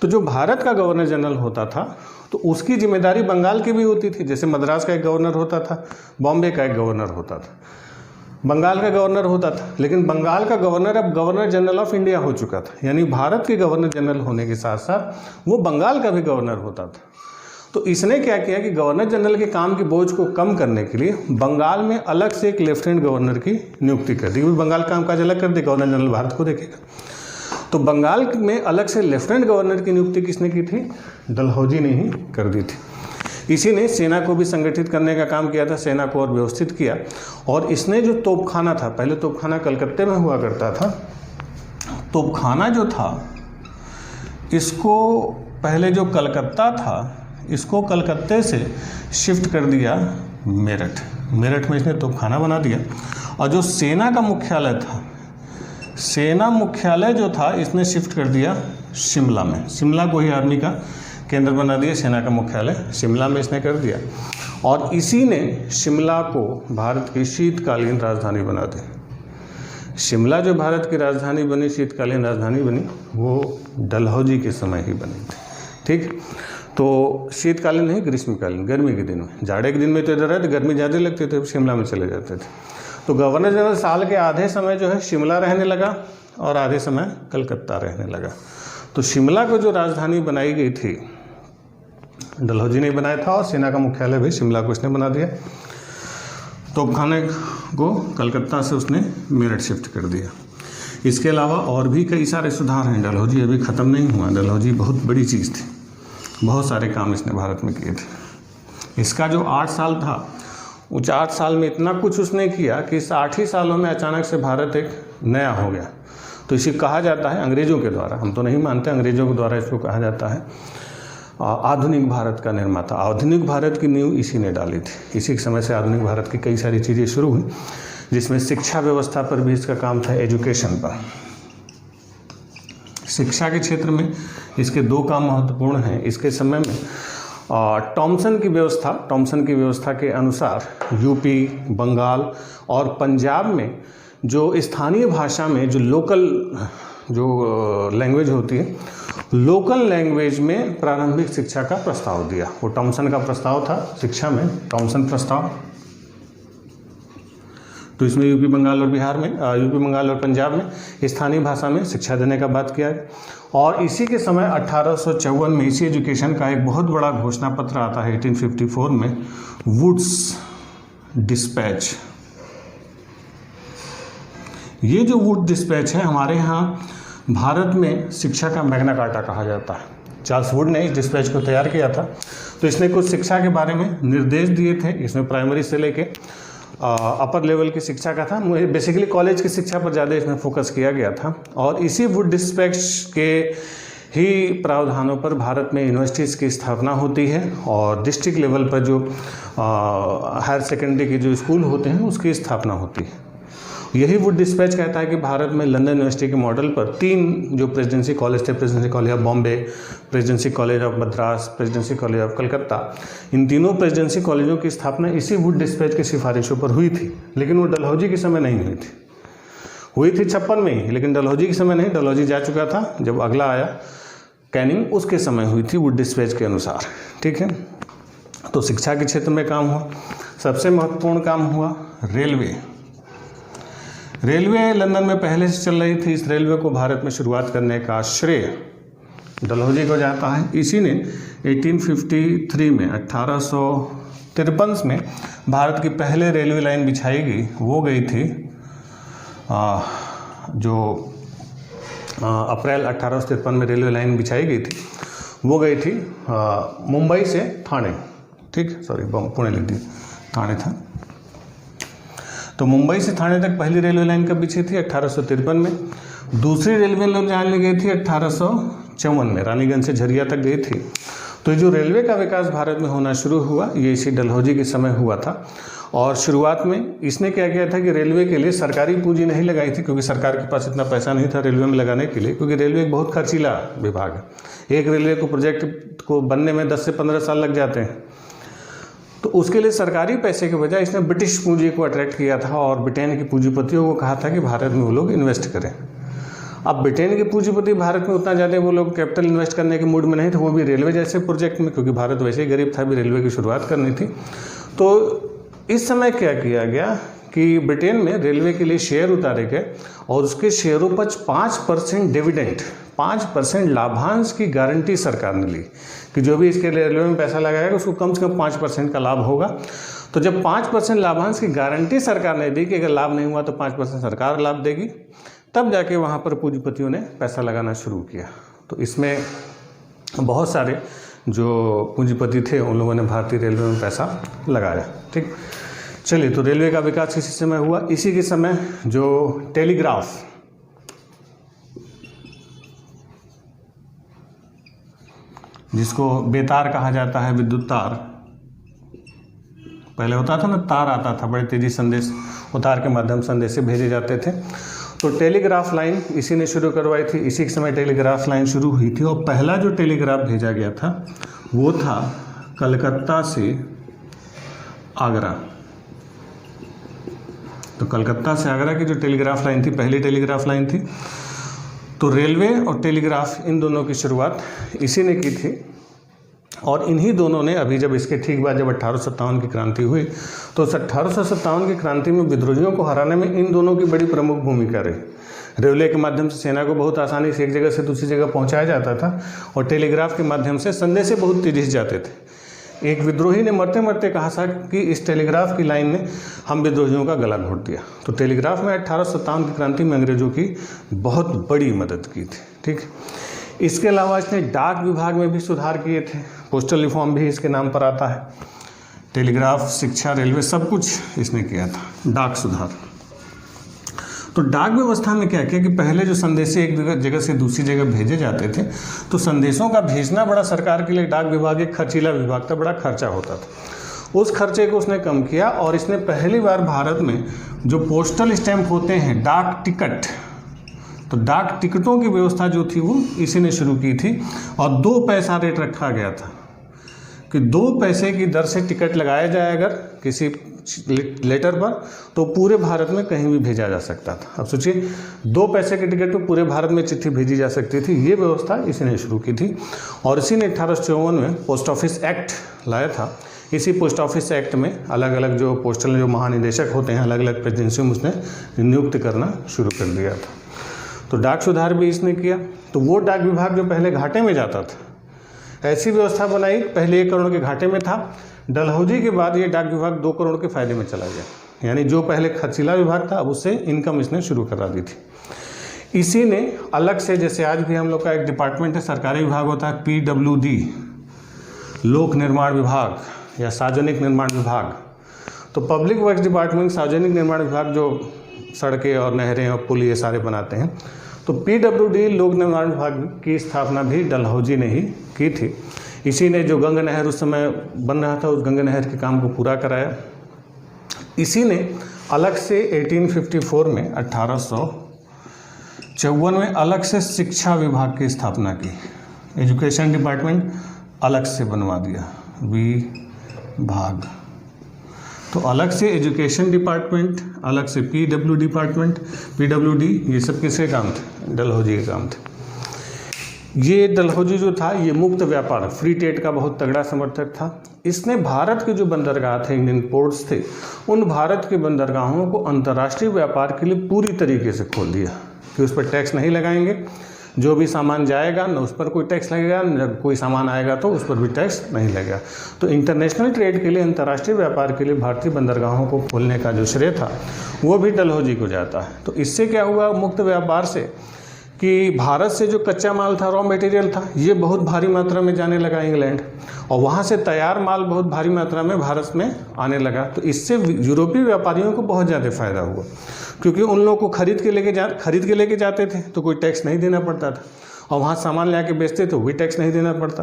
तो जो भारत का गवर्नर जनरल होता था तो उसकी जिम्मेदारी बंगाल की भी होती थी। जैसे मद्रास का एक गवर्नर होता था, बॉम्बे का एक गवर्नर होता था, बंगाल का गवर्नर होता था, लेकिन बंगाल का गवर्नर अब गवर्नर जनरल ऑफ इंडिया हो चुका था। यानी भारत के गवर्नर जनरल होने के साथ साथ वो बंगाल का भी गवर्नर होता था। तो इसने क्या किया कि गवर्नर जनरल के काम के बोझ को कम करने के लिए बंगाल में अलग से एक लेफ्टिनेंट गवर्नर की नियुक्ति कर दी। बंगाल काम काज अलग कर दी, गवर्नर जनरल भारत को देखेगा। तो बंगाल में अलग से लेफ्टिनेंट गवर्नर की नियुक्ति किसने की थी? डलहौजी ने ही कर दी थी। इसी ने सेना को भी संगठित करने का काम किया था, सेना को और व्यवस्थित किया। और इसने जो तोपखाना था, पहले तोपखाना कलकत्ते में हुआ करता था, तोपखाना जो था इसको पहले जो कलकत्ता था इसको कलकत्ते से शिफ्ट कर दिया मेरठ। मेरठ में इसने तोपखाना बना दिया। और जो सेना का मुख्यालय था, सेना मुख्यालय जो था इसने शिफ्ट कर दिया शिमला में। शिमला को ही आर्मी का केंद्र बना दिया, सेना का मुख्यालय शिमला में इसने कर दिया। और इसी ने शिमला को भारत की शीतकालीन राजधानी बना दी। शिमला जो भारत की राजधानी बनी, शीतकालीन राजधानी बनी, वो डलहौजी के समय ही बनी थी। ठीक, तो शीतकालीन नहीं, ग्रीष्मकालीन, गर्मी के दिन में। जाड़े के दिन में तो इधर रहते, गर्मी ज़्यादा लगती थे, शिमला में चले जाते थे। तो गवर्नर जनरल साल के आधे समय जो है शिमला रहने लगा और आधे समय कलकत्ता रहने लगा। तो शिमला को जो राजधानी बनाई गई थी, डलहौजी ने बनाया था, और सेना का मुख्यालय भी शिमला को इसने बना दिया। तोपखाने को कलकत्ता से उसने मेरठ शिफ्ट कर दिया। इसके अलावा और भी कई सारे सुधार हैं। डलहौजी अभी ख़त्म नहीं हुआ। डलहौजी बहुत बड़ी चीज़ थी, बहुत सारे काम इसने भारत में किए थे। इसका जो 8 साल था, उस 8 साल में इतना कुछ उसने किया कि इस 8 ही सालों में अचानक से भारत एक नया हो गया। तो इसे कहा जाता है अंग्रेज़ों के द्वारा, हम तो नहीं मानते, अंग्रेज़ों के द्वारा इसको कहा जाता है आधुनिक भारत का निर्माता। आधुनिक भारत की नींव इसी ने डाली थी। इसी के समय से आधुनिक भारत की कई सारी चीज़ें शुरू हुई, जिसमें शिक्षा व्यवस्था पर भी इसका काम था, एजुकेशन पर। शिक्षा के क्षेत्र में इसके 2 काम महत्वपूर्ण हैं। इसके समय में टॉमसन की व्यवस्था के अनुसार यूपी, बंगाल और पंजाब में जो स्थानीय भाषा में जो लोकल जो लैंग्वेज होती है, लोकल लैंग्वेज में प्रारंभिक शिक्षा का प्रस्ताव दिया। वो टॉमसन का प्रस्ताव था शिक्षा में, टॉमसन प्रस्ताव। तो इसमें यूपी, बंगाल और पंजाब में स्थानीय भाषा में शिक्षा देने का बात किया गया। और इसी के समय 1854 में इसी एजुकेशन का एक बहुत बड़ा घोषणा पत्र आता है 1854 में, वुड्स डिस्पैच। ये जो वुड डिस्पैच है, हमारे यहाँ भारत में शिक्षा का मैग्ना कार्टा कहा जाता है। चार्ल्स वुड ने इस डिस्पैच को तैयार किया था। तो इसने कुछ शिक्षा के बारे में निर्देश दिए थे। इसमें प्राइमरी से लेके अपर लेवल की शिक्षा का था, मुझे बेसिकली कॉलेज की शिक्षा पर ज़्यादा इसमें फोकस किया गया था। और इसी वुड डिस्पैच के ही प्रावधानों पर भारत में यूनिवर्सिटीज़ की स्थापना होती है और डिस्ट्रिक्ट लेवल पर जो हायर सेकेंडरी के जो स्कूल होते हैं उसकी स्थापना होती है। यही वुड डिस्पैच कहता है कि भारत में लंदन यूनिवर्सिटी के मॉडल पर 3 जो प्रेसिडेंसी कॉलेज थे, presidency college of Bombay, presidency college of Madras, presidency college of Calcutta, इन तीनों प्रेसिडेंसी कॉलेजों की स्थापना इसी वुड डिस्पैच की सिफारिशों पर हुई थी। लेकिन वो डलहौजी के समय नहीं हुई थी। हुई थी 56 में ही, लेकिन डलहौजी के समय नहीं। डलहौजी जा चुका था, जब अगला आया कैनिंग, उसके समय हुई थी वुड डिस्पैच के अनुसार। ठीक है, तो शिक्षा के क्षेत्र में काम हुआ। सबसे महत्वपूर्ण काम हुआ रेलवे। रेलवे लंदन में पहले से चल रही थी। इस रेलवे को भारत में शुरुआत करने का श्रेय डलहौजी को जाता है। इसी ने 1853 में 1853 में भारत की पहले रेलवे लाइन बिछाई गई। वो गई थी अप्रैल 1853 में रेलवे लाइन बिछाई गई थी। वो गई थी मुंबई से थाने, ठीक, सॉरी पुणे लिख दी, थाने था। तो मुंबई से थाने तक पहली रेलवे लाइन कब बिछी थी? 1853 में। दूसरी रेलवे लाइन गई थी 1854 में, रानीगंज से झरिया तक गई थी। तो जो रेलवे का विकास भारत में होना शुरू हुआ, ये इसी डलहौजी के समय हुआ था। और शुरुआत में इसने क्या किया था कि रेलवे के लिए सरकारी पूंजी नहीं लगाई थी, क्योंकि सरकार के पास इतना पैसा नहीं था रेलवे में लगाने के लिए, क्योंकि रेलवे एक बहुत खर्चीला विभाग है। एक रेलवे को प्रोजेक्ट को बनने में 10 से 15 साल लग जाते हैं। तो उसके लिए सरकारी पैसे के बजाय इसने ब्रिटिश पूंजी को अट्रैक्ट किया था और ब्रिटेन के पूंजीपतियों को कहा था कि भारत में वो लोग इन्वेस्ट करें। अब ब्रिटेन के पूंजीपति भारत में उतना ज़्यादा वो लोग कैपिटल इन्वेस्ट करने के मूड में नहीं थे, वो भी रेलवे जैसे प्रोजेक्ट में, क्योंकि भारत वैसे ही गरीब था, भी रेलवे की शुरुआत करनी थी। तो इस समय क्या किया गया कि ब्रिटेन में रेलवे के लिए शेयर उतारे गए और उसके शेयरों पर 5% डिविडेंड, 5% लाभांश की गारंटी सरकार ने ली कि जो भी इसके रेलवे में पैसा लगाएगा उसको कम से कम 5% का लाभ होगा। तो जब 5% लाभांश की गारंटी सरकार ने दी कि अगर लाभ नहीं हुआ तो 5% सरकार लाभ देगी, तब जाके वहाँ पर पूंजीपतियों ने पैसा लगाना शुरू किया। तो इसमें बहुत सारे जो पूंजीपति थे उन लोगों ने भारतीय रेलवे में पैसा लगाया। ठीक, चलिए, तो रेलवे का विकास इसी समय हुआ। इसी के समय जो टेलीग्राफ, जिसको बेतार कहा जाता है, विद्युत तार, पहले होता था ना, तार आता था, बड़े तेजी संदेश वो तार के माध्यम संदेश भेजे जाते थे। तो टेलीग्राफ लाइन इसी ने शुरू करवाई थी। इसी के समय टेलीग्राफ लाइन शुरू हुई थी और पहला जो टेलीग्राफ भेजा गया था वो था कलकत्ता से आगरा। तो कलकत्ता से आगरा की जो टेलीग्राफ लाइन थी, पहली टेलीग्राफ लाइन थी। तो रेलवे और टेलीग्राफ इन दोनों की शुरुआत इसी ने की थी। और इन्हीं दोनों ने अभी जब इसके ठीक बाद जब 1857 की क्रांति हुई, तो 1857 की क्रांति में विद्रोहियों को हराने में इन दोनों की बड़ी प्रमुख भूमिका रही। रेलवे के माध्यम से सेना को बहुत आसानी से एक जगह से दूसरी जगह पहुंचाया जाता था और टेलीग्राफ के माध्यम से संदेश बहुत तेजी से जाते थे। एक विद्रोही ने मरते मरते कहा था कि इस टेलीग्राफ की लाइन ने हम विद्रोहियों का गला घोट दिया। तो टेलीग्राफ में 1857 की क्रांति में अंग्रेजों की बहुत बड़ी मदद की थी। ठीक, इसके अलावा इसने डाक विभाग में भी सुधार किए थे। पोस्टल रिफॉर्म भी इसके नाम पर आता है। टेलीग्राफ, शिक्षा, रेलवे, सब कुछ इसने किया था, डाक सुधार। तो डाक व्यवस्था में क्या किया कि पहले जो संदेश एक जगह से दूसरी जगह भेजे जाते थे, तो संदेशों का भेजना बड़ा सरकार के लिए, डाक विभाग एक खर्चीला विभाग था, बड़ा खर्चा होता था। उस खर्चे को उसने कम किया और इसने पहली बार भारत में जो पोस्टल स्टैंप होते हैं, डाक टिकट, तो डाक टिकटों की व्यवस्था जो थी वो इसी ने शुरू की थी। और 2 पैसा रेट रखा गया था कि 2 पैसे की दर से टिकट लगाया जाए अगर किसी लेटर पर, तो पूरे भारत में कहीं भी भेजा जा सकता था। अब सोचिए, 2 पैसे के टिकट पर पूरे भारत में चिट्ठी भेजी जा सकती थी। ये व्यवस्था इसी ने शुरू की थी और इसी ने 1854 में पोस्ट ऑफिस एक्ट लाया था। इसी पोस्ट ऑफिस एक्ट में अलग अलग जो पोस्टल जो महानिदेशक होते हैं, अलग अलग प्रेसिडेंसी में उसने नियुक्त करना शुरू कर दिया था। तो डाक सुधार भी इसने किया। तो वो डाक विभाग जो पहले घाटे में जाता था, ऐसी व्यवस्था बनाई, पहले 1 करोड़ के घाटे में था। डलहौजी के बाद ये डाक विभाग 2 करोड़ के फायदे में चला गया। यानी जो पहले खर्चीला विभाग था, अब उससे इनकम इसने शुरू करा दी थी। इसी ने अलग से, जैसे आज भी हम लोग का एक डिपार्टमेंट है, सरकारी विभाग होता है PWD, लोक निर्माण विभाग या सार्वजनिक निर्माण विभाग। तो पब्लिक वर्क्स डिपार्टमेंट, सार्वजनिक निर्माण विभाग जो सड़कें और नहरें और पुल ये सारे बनाते हैं। तो PWD लोक निर्माण विभाग की स्थापना भी डलहौजी ने ही की थी। इसी ने जो गंगा नहर उस समय बन रहा था, उस गंगा नहर के काम को पूरा कराया। इसी ने अलग से 1854 में 1854 में अलग से शिक्षा विभाग की स्थापना की। एजुकेशन डिपार्टमेंट अलग से बनवा दिया, विभाग। तो अलग से एजुकेशन डिपार्टमेंट, अलग से PWD डिपार्टमेंट, PWD, ये सब किसके काम थे? डलहौजी के काम थे। ये डलहौजी जो था ये मुक्त व्यापार, फ्री ट्रेड का बहुत तगड़ा समर्थक था। इसने भारत के जो बंदरगाह थे, इंडियन पोर्ट्स थे, उन भारत के बंदरगाहों को अंतर्राष्ट्रीय व्यापार के लिए पूरी तरीके से खोल दिया कि उस पर टैक्स नहीं लगाएंगे। जो भी सामान जाएगा न उस पर कोई टैक्स लगेगा, न कोई सामान आएगा तो उस पर भी टैक्स नहीं लगेगा। तो इंटरनेशनल ट्रेड के लिए, अंतर्राष्ट्रीय व्यापार के लिए भारतीय बंदरगाहों को खोलने का जो श्रेय था वो भी डलहौजी को जाता है। तो इससे क्या हुआ मुक्त व्यापार से कि भारत से जो कच्चा माल था, रॉ मटेरियल था, ये बहुत भारी मात्रा में जाने लगा इंग्लैंड, और वहाँ से तैयार माल बहुत भारी मात्रा में भारत में आने लगा। तो इससे यूरोपीय व्यापारियों को बहुत ज़्यादा फायदा हुआ, क्योंकि उन लोगों को खरीद के लेके जाते थे तो कोई टैक्स नहीं देना पड़ता था, और वहाँ सामान ला के बेचते तो भी टैक्स नहीं देना पड़ता।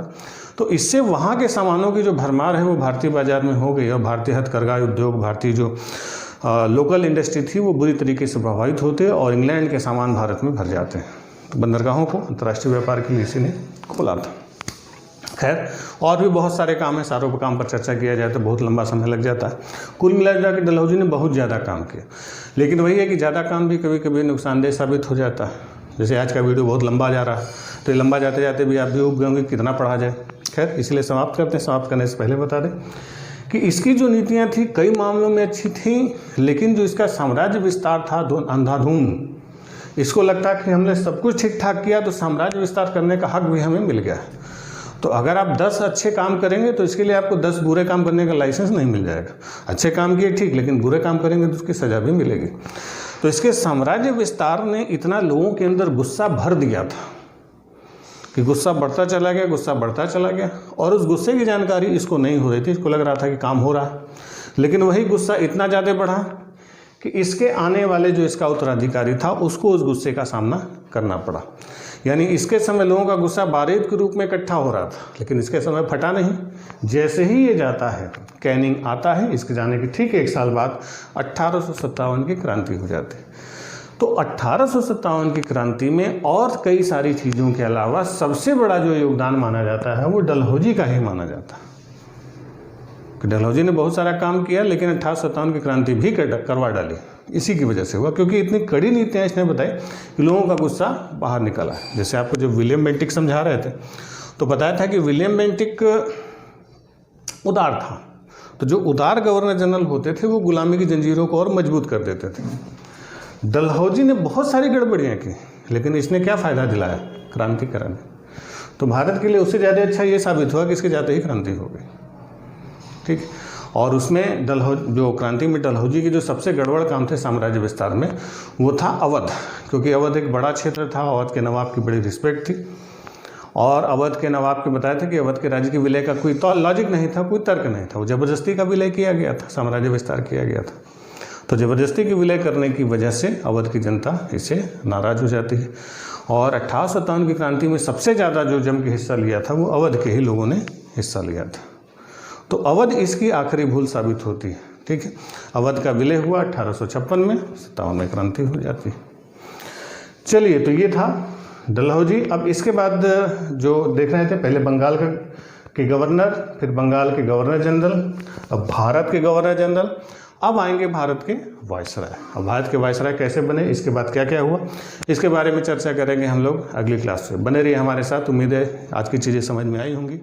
तो इससे वहाँ के सामानों की जो भरमार है वो भारतीय बाजार में हो गई, और भारतीय हथकरघा उद्योग, भारतीय जो लोकल इंडस्ट्री थी वो बुरी तरीके से प्रभावित होते और इंग्लैंड के सामान भारत में भर जाते हैं। तो बंदरगाहों को अंतर्राष्ट्रीय व्यापार के लिए इसी ने खोला था। खैर, और भी बहुत सारे काम हैं, सारों पर काम पर चर्चा किया जाए तो बहुत लंबा समय लग जाता है। कुल मिला के डलहौजी ने बहुत ज़्यादा काम किया, लेकिन वही है कि ज़्यादा काम भी कभी कभी नुकसानदेह साबित हो जाता है। जैसे आज का वीडियो बहुत लंबा जा रहा है, तो ये लंबा जाते जाते भी आप भी उब गए कितना पढ़ा जाए। खैर, इसलिए समाप्त करते हैं। समाप्त करने से पहले बता दें कि इसकी जो नीतियाँ थी कई मामलों में अच्छी थी, लेकिन जो इसका साम्राज्य विस्तार था अंधाधुंध, इसको लगता है कि हमने सब कुछ ठीक ठाक किया तो साम्राज्य विस्तार करने का हक भी हमें मिल गया। तो अगर आप 10 अच्छे काम करेंगे तो इसके लिए आपको 10 बुरे काम करने का लाइसेंस नहीं मिल जाएगा। अच्छे काम किए ठीक, लेकिन बुरे काम करेंगे तो उसकी सज़ा भी मिलेगी। तो इसके साम्राज्य विस्तार ने इतना लोगों के अंदर गुस्सा भर दिया था कि गुस्सा बढ़ता चला गया, गुस्सा बढ़ता चला गया, और उस गुस्से की जानकारी इसको नहीं हो रही थी। इसको लग रहा था कि काम हो रहा है, लेकिन वही गुस्सा इतना ज़्यादा बढ़ा कि इसके आने वाले जो इसका उत्तराधिकारी था उसको उस गुस्से का सामना करना पड़ा। यानी इसके समय लोगों का गुस्सा बारूद के रूप में इकट्ठा हो रहा था, लेकिन इसके समय फटा नहीं। जैसे ही ये जाता है, कैनिंग आता है, इसके जाने के ठीक 1 साल बाद 1857 की क्रांति हो जाती है। तो 1857 की क्रांति में और कई सारी चीज़ों के अलावा सबसे बड़ा जो योगदान माना जाता है वो डलहौजी का ही माना जाता है। डलहौजी ने बहुत सारा काम किया, लेकिन 1857 की क्रांति भी करवा डाली। इसी की वजह से हुआ, क्योंकि इतनी कड़ी नीतियाँ इसने बताई कि लोगों का गुस्सा बाहर निकला। जैसे आपको जब विलियम बेंटिक समझा रहे थे तो बताया था कि विलियम बेंटिक उदार था, तो जो उदार गवर्नर जनरल होते थे वो गुलामी की जंजीरों को और मजबूत कर देते थे। डलहौजी ने बहुत सारी गड़बड़ियाँ की, लेकिन इसने क्या फ़ायदा दिलाया? क्रांति कराने। तो भारत के लिए उससे ज़्यादा अच्छा ये साबित हुआ कि इसके जाते ही क्रांति हो गई। ठीक। और उसमें जो क्रांति में डलहौजी की जो सबसे गड़बड़ काम थे साम्राज्य विस्तार में, वो था अवध, क्योंकि अवध एक बड़ा क्षेत्र था। अवध के नवाब की बड़ी रिस्पेक्ट थी, और अवध के नवाब के बताया था कि अवध के राज्य के विलय का कोई तो लॉजिक नहीं था, कोई तर्क नहीं था। वो ज़बरदस्ती का विलय किया गया था, साम्राज्य विस्तार किया गया था। तो ज़बरदस्ती की विलय करने की वजह से अवध की जनता इससे नाराज़ हो जाती है। और 1857 की क्रांति में सबसे ज़्यादा जो जम के हिस्सा लिया था वो अवध के ही लोगों ने हिस्सा लिया था। तो अवध इसकी आखिरी भूल साबित होती है। ठीक है, अवध का विलय हुआ 1856 में, 57 में क्रांति हो जाती है। चलिए, तो ये था डलहौजी। अब इसके बाद जो देख रहे थे, पहले बंगाल के गवर्नर, फिर बंगाल के गवर्नर जनरल, अब भारत के गवर्नर जनरल, अब आएंगे भारत के वायसराय। अब भारत के वायसराय कैसे बने, इसके बाद क्या क्या हुआ, इसके बारे में चर्चा करेंगे हम लोग अगली क्लास में। बने रहिए हमारे साथ। उम्मीद है आज की चीज़ें समझ में आई होंगी।